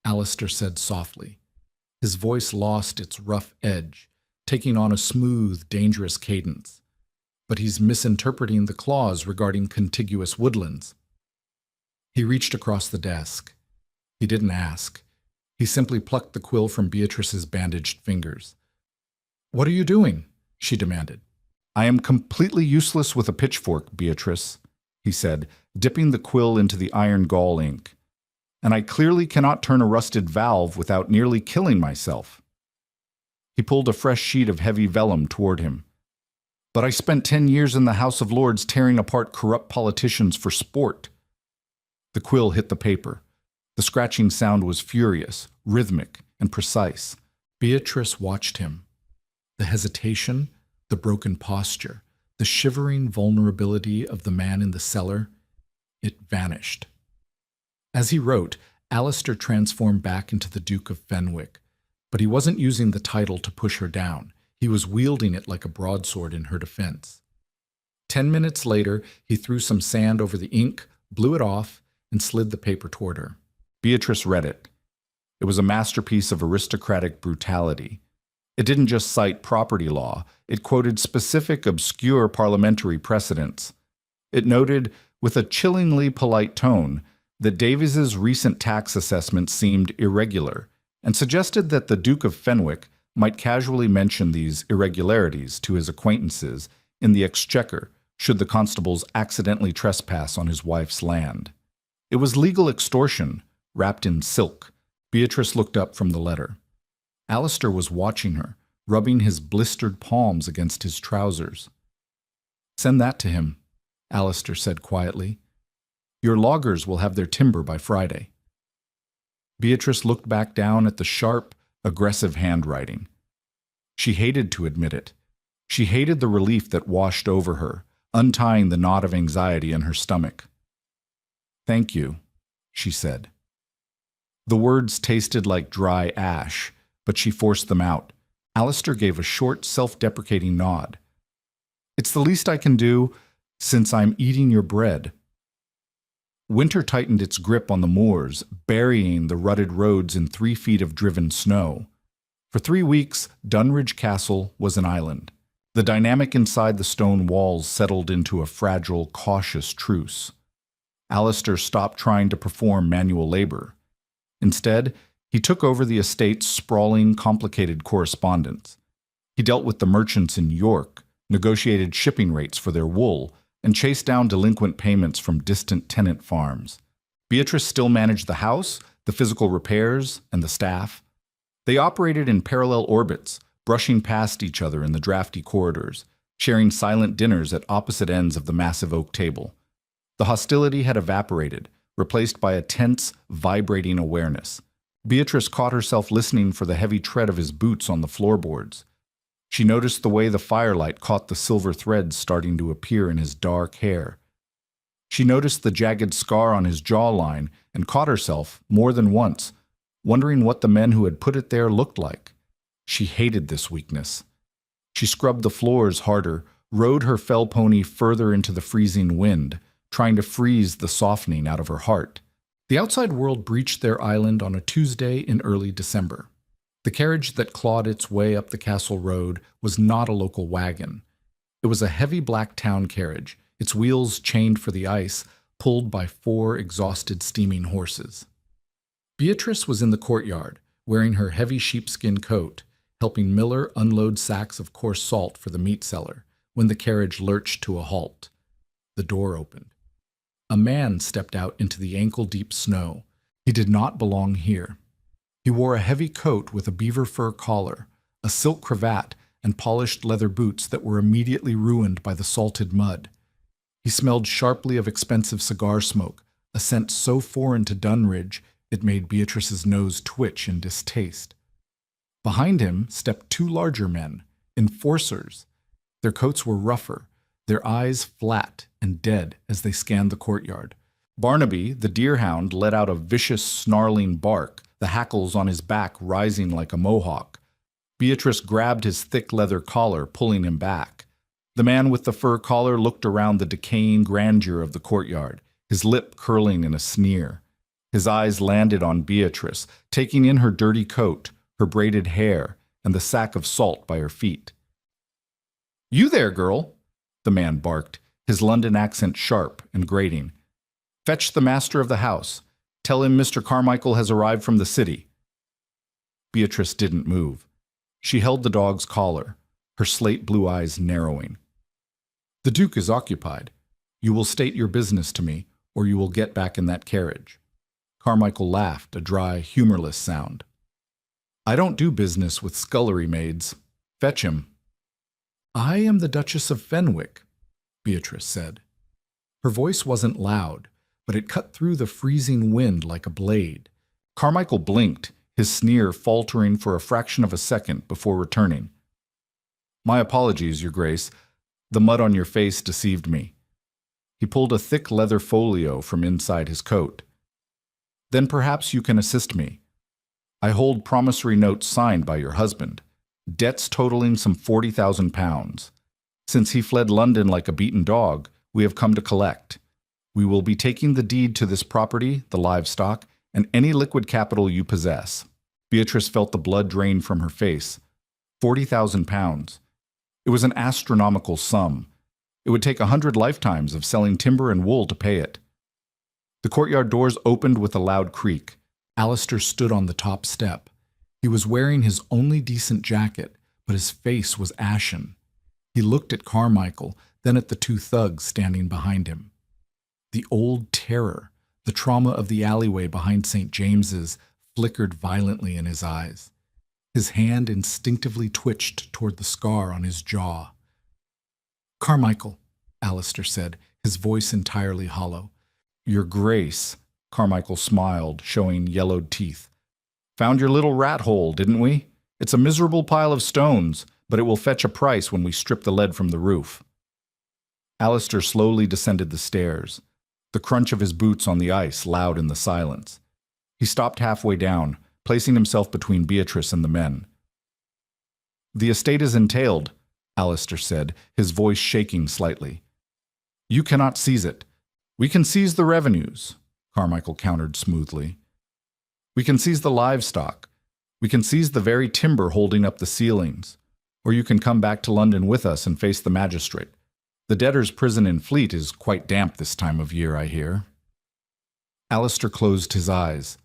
Alistair said softly. His voice lost its rough edge, taking on a smooth, dangerous cadence. "But he's misinterpreting the clause regarding contiguous woodlands." He reached across the desk. He didn't ask. He simply plucked the quill from Beatrice's bandaged fingers. "What are you doing?" she demanded. "I am completely useless with a pitchfork, Beatrice," he said, dipping the quill into the iron gall ink. "And I clearly cannot turn a rusted valve without nearly killing myself." He pulled a fresh sheet of heavy vellum toward him. "But I spent 10 years in the House of Lords tearing apart corrupt politicians for sport." The quill hit the paper. The scratching sound was furious, rhythmic, and precise. Beatrice watched him. The hesitation, the broken posture, the shivering vulnerability of the man in the cellar, it vanished. As he wrote, Alistair transformed back into the Duke of Fenwick, but he wasn't using the title to push her down. He was wielding it like a broadsword in her defense. 10 minutes later, he threw some sand over the ink, blew it off, and slid the paper toward her. Beatrice read it. It was a masterpiece of aristocratic brutality. It didn't just cite property law, it quoted specific, obscure parliamentary precedents. It noted, with a chillingly polite tone, that Davies's recent tax assessment seemed irregular, and suggested that the Duke of Fenwick might casually mention these irregularities to his acquaintances in the Exchequer should the constables accidentally trespass on his wife's land. It was legal extortion, wrapped in silk. Beatrice looked up from the letter. Alistair was watching her, rubbing his blistered palms against his trousers. "Send that to him," Alistair said quietly. "Your loggers will have their timber by Friday." Beatrice looked back down at the sharp, aggressive handwriting. She hated to admit it. She hated the relief that washed over her, untying the knot of anxiety in her stomach. "Thank you," she said. The words tasted like dry ash, but she forced them out. Alistair gave a short, self-deprecating nod. "It's the least I can do, since I'm eating your bread." Winter tightened its grip on the moors, burying the rutted roads in 3 feet of driven snow. For 3 weeks, Dunridge Castle was an island. The dynamic inside the stone walls settled into a fragile, cautious truce. Alistair stopped trying to perform manual labor. Instead, he took over the estate's sprawling, complicated correspondence. He dealt with the merchants in York, negotiated shipping rates for their wool, and chased down delinquent payments from distant tenant farms. Beatrice still managed the house, the physical repairs, and the staff. They operated in parallel orbits, brushing past each other in the drafty corridors, sharing silent dinners at opposite ends of the massive oak table. The hostility had evaporated, replaced by a tense, vibrating awareness. Beatrice caught herself listening for the heavy tread of his boots on the floorboards. She noticed the way the firelight caught the silver threads starting to appear in his dark hair. She noticed the jagged scar on his jawline and caught herself, more than once, wondering what the men who had put it there looked like. She hated this weakness. She scrubbed the floors harder, rode her fell pony further into the freezing wind, trying to freeze the softening out of her heart. The outside world breached their island on a Tuesday in early December. The carriage that clawed its way up the castle road was not a local wagon. It was a heavy black town carriage, its wheels chained for the ice, pulled by 4 exhausted steaming horses. Beatrice was in the courtyard, wearing her heavy sheepskin coat, helping Miller unload sacks of coarse salt for the meat cellar, when the carriage lurched to a halt. The door opened. A man stepped out into the ankle-deep snow. He did not belong here. He wore a heavy coat with a beaver fur collar, a silk cravat, and polished leather boots that were immediately ruined by the salted mud. He smelled sharply of expensive cigar smoke, a scent so foreign to Dunridge it made Beatrice's nose twitch in distaste. Behind him stepped 2 larger men, enforcers. Their coats were rougher, their eyes flat and dead as they scanned the courtyard. Barnaby, the deerhound, let out a vicious, snarling bark, the hackles on his back rising like a mohawk. Beatrice grabbed his thick leather collar, pulling him back. The man with the fur collar looked around the decaying grandeur of the courtyard, his lip curling in a sneer. His eyes landed on Beatrice, taking in her dirty coat, her braided hair, and the sack of salt by her feet. "You there, girl," the man barked, his London accent sharp and grating. "Fetch the master of the house. Tell him Mr. Carmichael has arrived from the city." Beatrice didn't move. She held the dog's collar, her slate blue eyes narrowing. "The Duke is occupied. You will state your business to me, or you will get back in that carriage." Carmichael laughed, a dry, humorless sound. "I don't do business with scullery maids. Fetch him." "I am the Duchess of Fenwick," Beatrice said. Her voice wasn't loud, but it cut through the freezing wind like a blade. Carmichael blinked, his sneer faltering for a fraction of a second before returning. "My apologies, Your Grace. The mud on your face deceived me." He pulled a thick leather folio from inside his coat. "Then perhaps you can assist me. I hold promissory notes signed by your husband, debts totaling some £40,000. Since he fled London like a beaten dog, we have come to collect. We will be taking the deed to this property, the livestock, and any liquid capital you possess." Beatrice felt the blood drain from her face. £40,000. It was an astronomical sum. It would take 100 lifetimes of selling timber and wool to pay it. The courtyard doors opened with a loud creak. Alistair stood on the top step. He was wearing his only decent jacket, but his face was ashen. He looked at Carmichael, then at the two thugs standing behind him. The old terror, the trauma of the alleyway behind St. James's, flickered violently in his eyes. His hand instinctively twitched toward the scar on his jaw. "Carmichael," Alistair said, his voice entirely hollow. "Your Grace," Carmichael smiled, showing yellowed teeth. "Found your little rat hole, didn't we? It's a miserable pile of stones, but it will fetch a price when we strip the lead from the roof." Alistair slowly descended the stairs, the crunch of his boots on the ice loud in the silence. He stopped halfway down, placing himself between Beatrice and the men. "The estate is entailed," Alistair said, his voice shaking slightly. "You cannot seize it. We can seize the revenues," Carmichael countered smoothly. "We can seize the livestock. We can seize the very timber holding up the ceilings. Or you can come back to London with us and face the magistrate. The debtors' prison in Fleet is quite damp this time of year, I hear." Alistair closed his eyes.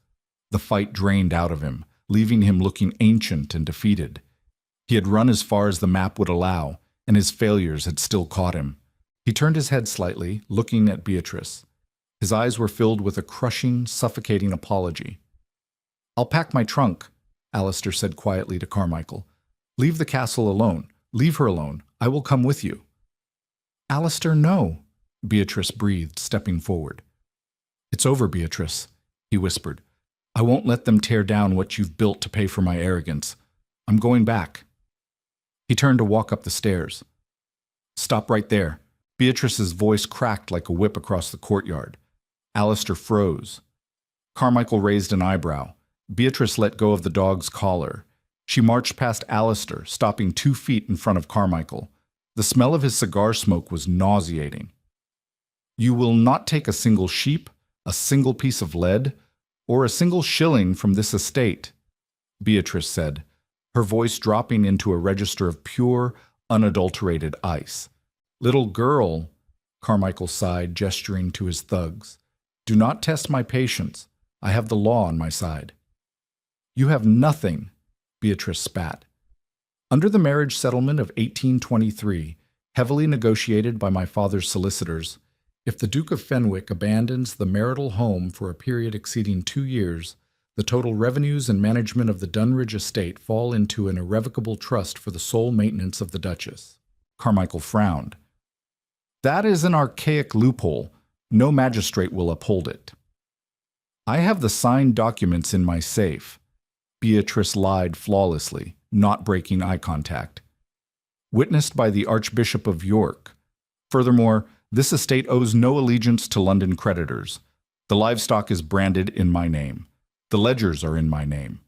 The fight drained out of him, leaving him looking ancient and defeated. He had run as far as the map would allow, and his failures had still caught him. He turned his head slightly, looking at Beatrice. His eyes were filled with a crushing, suffocating apology. "I'll pack my trunk," Alistair said quietly to Carmichael. "Leave the castle alone. Leave her alone. I will come with you." "Alistair, no," Beatrice breathed, stepping forward. "It's over, Beatrice," he whispered. "I won't let them tear down what you've built to pay for my arrogance. I'm going back." He turned to walk up the stairs. "Stop right there." Beatrice's voice cracked like a whip across the courtyard. Alistair froze. Carmichael raised an eyebrow. Beatrice let go of the dog's collar. She marched past Alistair, stopping 2 feet in front of Carmichael. The smell of his cigar smoke was nauseating. "You will not take a single sheep, a single piece of lead, or a single shilling from this estate," Beatrice said, her voice dropping into a register of pure, unadulterated ice. "Little girl," Carmichael sighed, gesturing to his thugs, "do not test my patience. I have the law on my side." "You have nothing," Beatrice spat. "Under the marriage settlement of 1823, heavily negotiated by my father's solicitors, if the Duke of Fenwick abandons the marital home for a period exceeding 2 years, the total revenues and management of the Dunridge estate fall into an irrevocable trust for the sole maintenance of the Duchess." Carmichael frowned. "That is an archaic loophole. No magistrate will uphold it." "I have the signed documents in my safe," Beatrice lied flawlessly, not breaking eye contact. "Witnessed by the Archbishop of York. Furthermore, this estate owes no allegiance to London creditors. The livestock is branded in my name. The ledgers are in my name.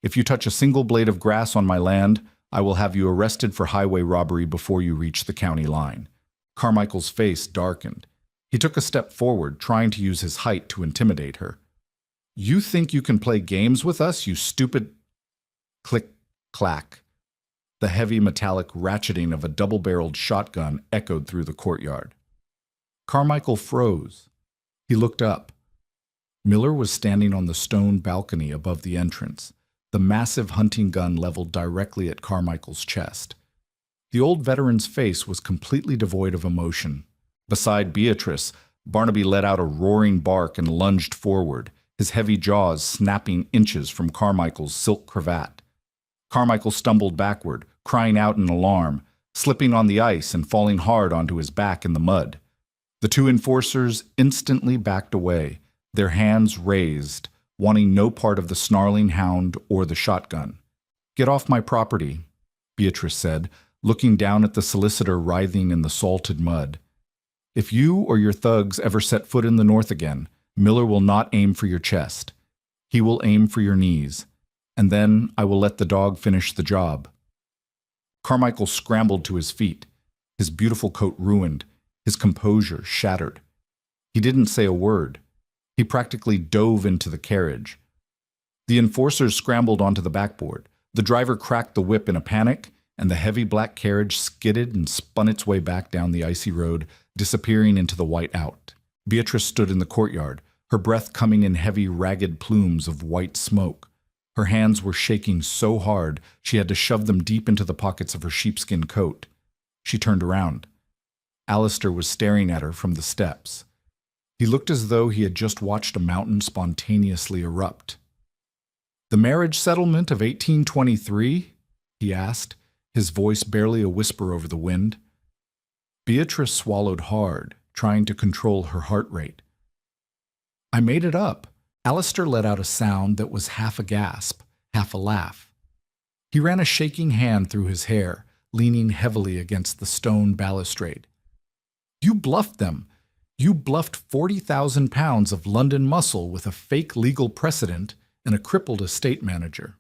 If you touch a single blade of grass on my land, I will have you arrested for highway robbery before you reach the county line." Carmichael's face darkened. He took a step forward, trying to use his height to intimidate her. "You think you can play games with us, you stupid—" Click, clack. The heavy metallic ratcheting of a double-barreled shotgun echoed through the courtyard. Carmichael froze. He looked up. Miller was standing on the stone balcony above the entrance, the massive hunting gun leveled directly at Carmichael's chest. The old veteran's face was completely devoid of emotion. Beside Beatrice, Barnaby let out a roaring bark and lunged forward, his heavy jaws snapping inches from Carmichael's silk cravat. Carmichael stumbled backward, crying out in alarm, slipping on the ice and falling hard onto his back in the mud. The two enforcers instantly backed away, their hands raised, wanting no part of the snarling hound or the shotgun. "Get off my property," Beatrice said, looking down at the solicitor writhing in the salted mud. "If you or your thugs ever set foot in the North again, Miller will not aim for your chest. He will aim for your knees, and then I will let the dog finish the job." Carmichael scrambled to his feet, his beautiful coat ruined, his composure shattered. He didn't say a word. He practically dove into the carriage. The enforcers scrambled onto the backboard. The driver cracked the whip in a panic, and the heavy black carriage skidded and spun its way back down the icy road, disappearing into the white out. Beatrice stood in the courtyard, her breath coming in heavy, ragged plumes of white smoke. Her hands were shaking so hard she had to shove them deep into the pockets of her sheepskin coat. She turned around. Alistair was staring at her from the steps. He looked as though he had just watched a mountain spontaneously erupt. "The marriage settlement of 1823?" he asked, his voice barely a whisper over the wind. Beatrice swallowed hard, trying to control her heart rate. "I made it up." Alistair let out a sound that was half a gasp, half a laugh. He ran a shaking hand through his hair, leaning heavily against the stone balustrade. "You bluffed them. You bluffed 40,000 pounds of London muscle with a fake legal precedent and a crippled estate manager."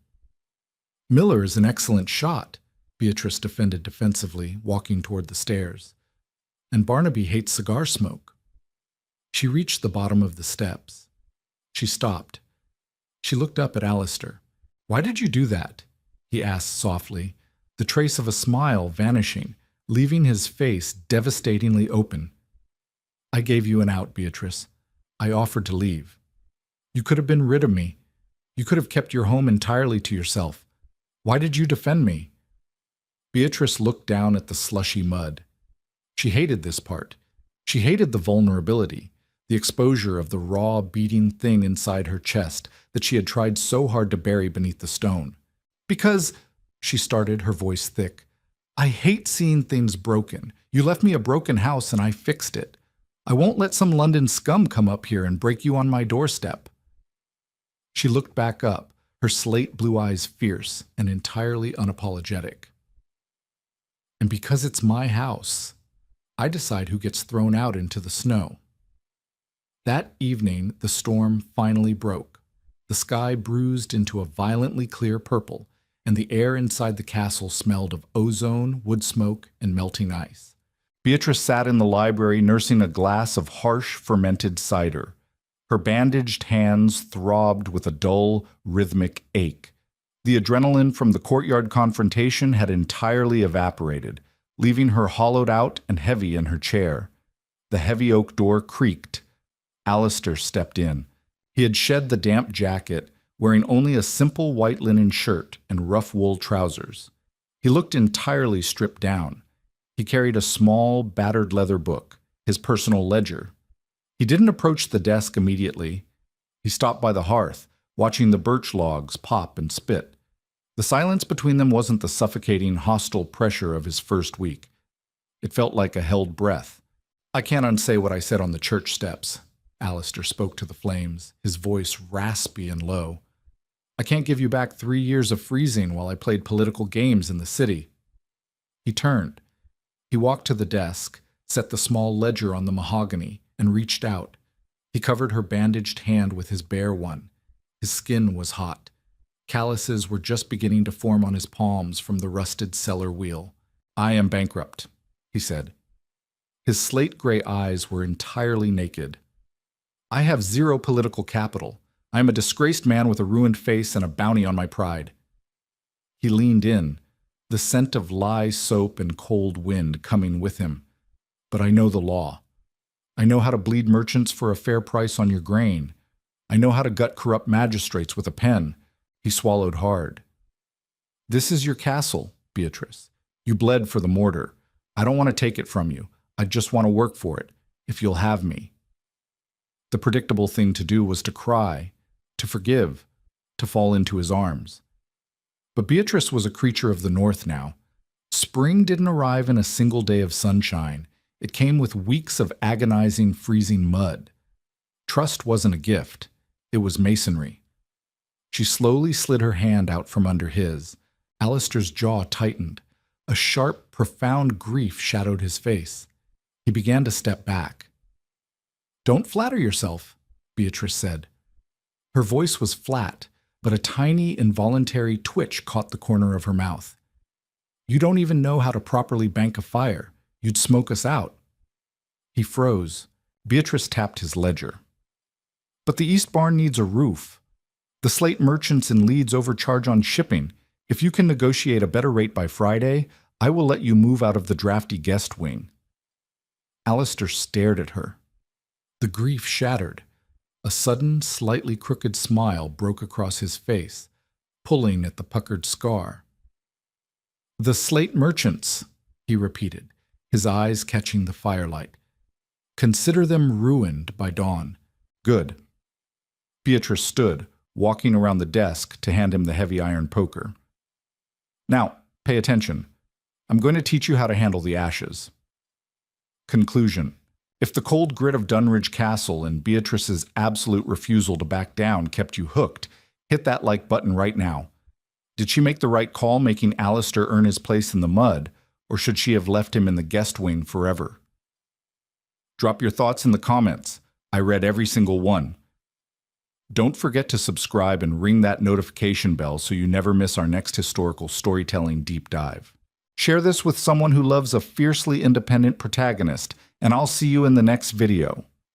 "Miller is an excellent shot," Beatrice defended defensively, walking toward the stairs. "And Barnaby hates cigar smoke." She reached the bottom of the steps. She stopped. She looked up at Alistair. "Why did you do that?" he asked softly, the trace of a smile vanishing, leaving his face devastatingly open. "I gave you an out, Beatrice. I offered to leave. You could have been rid of me. You could have kept your home entirely to yourself. Why did you defend me?" Beatrice looked down at the slushy mud. She hated this part. She hated the vulnerability, the exposure of the raw, beating thing inside her chest that she had tried so hard to bury beneath the stone. "Because," she started, her voice thick, "I hate seeing things broken. You left me a broken house and I fixed it. I won't let some London scum come up here and break you on my doorstep." She looked back up, her slate blue eyes fierce and entirely unapologetic. "And because it's my house, I decide who gets thrown out into the snow." That evening, the storm finally broke. The sky bruised into a violently clear purple, and the air inside the castle smelled of ozone, wood smoke, and melting ice. Beatrice sat in the library nursing a glass of harsh, fermented cider. Her bandaged hands throbbed with a dull, rhythmic ache. The adrenaline from the courtyard confrontation had entirely evaporated, leaving her hollowed out and heavy in her chair. The heavy oak door creaked. Alistair stepped in. He had shed the damp jacket, wearing only a simple white linen shirt and rough wool trousers. He looked entirely stripped down. He carried a small, battered leather book, his personal ledger. He didn't approach the desk immediately. He stopped by the hearth, watching the birch logs pop and spit. The silence between them wasn't the suffocating, hostile pressure of his first week. It felt like a held breath. "I can't unsay what I said on the church steps," Alistair spoke to the flames, his voice raspy and low. "I can't give you back 3 years of freezing while I played political games in the city." He turned. He walked to the desk, set the small ledger on the mahogany, and reached out. He covered her bandaged hand with his bare one. His skin was hot. Calluses were just beginning to form on his palms from the rusted cellar wheel. "I am bankrupt," he said. His slate-gray eyes were entirely naked. "I have zero political capital. I am a disgraced man with a ruined face and a bounty on my pride." He leaned in, the scent of lye soap and cold wind coming with him. "But I know the law. I know how to bleed merchants for a fair price on your grain. I know how to gut corrupt magistrates with a pen." He swallowed hard. "This is your castle, Beatrice. You bled for the mortar. I don't want to take it from you. I just want to work for it, if you'll have me." The predictable thing to do was to cry, to forgive, to fall into his arms. But Beatrice was a creature of the north now. Spring didn't arrive in a single day of sunshine. It came with weeks of agonizing, freezing mud. Trust wasn't a gift. It was masonry. She slowly slid her hand out from under his. Alistair's jaw tightened. A sharp, profound grief shadowed his face. He began to step back. "Don't flatter yourself," Beatrice said. Her voice was flat, but a tiny, involuntary twitch caught the corner of her mouth. "You don't even know how to properly bank a fire. You'd smoke us out." He froze. Beatrice tapped his ledger. "But the East Barn needs a roof. The slate merchants in Leeds overcharge on shipping. If you can negotiate a better rate by Friday, I will let you move out of the drafty guest wing." Alistair stared at her. The grief shattered. A sudden, slightly crooked smile broke across his face, pulling at the puckered scar. "The slate merchants," he repeated, his eyes catching the firelight. "Consider them ruined by dawn." "Good." Beatrice stood, walking around the desk to hand him the heavy iron poker. "Now, pay attention. I'm going to teach you how to handle the ashes." Conclusion. If the cold grit of Dunridge Castle and Beatrice's absolute refusal to back down kept you hooked, hit that like button right now. Did she make the right call making Alistair earn his place in the mud, or should she have left him in the guest wing forever? Drop your thoughts in the comments. I read every single one. Don't forget to subscribe and ring that notification bell so you never miss our next historical storytelling deep dive. Share this with someone who loves a fiercely independent protagonist, and I'll see you in the next video.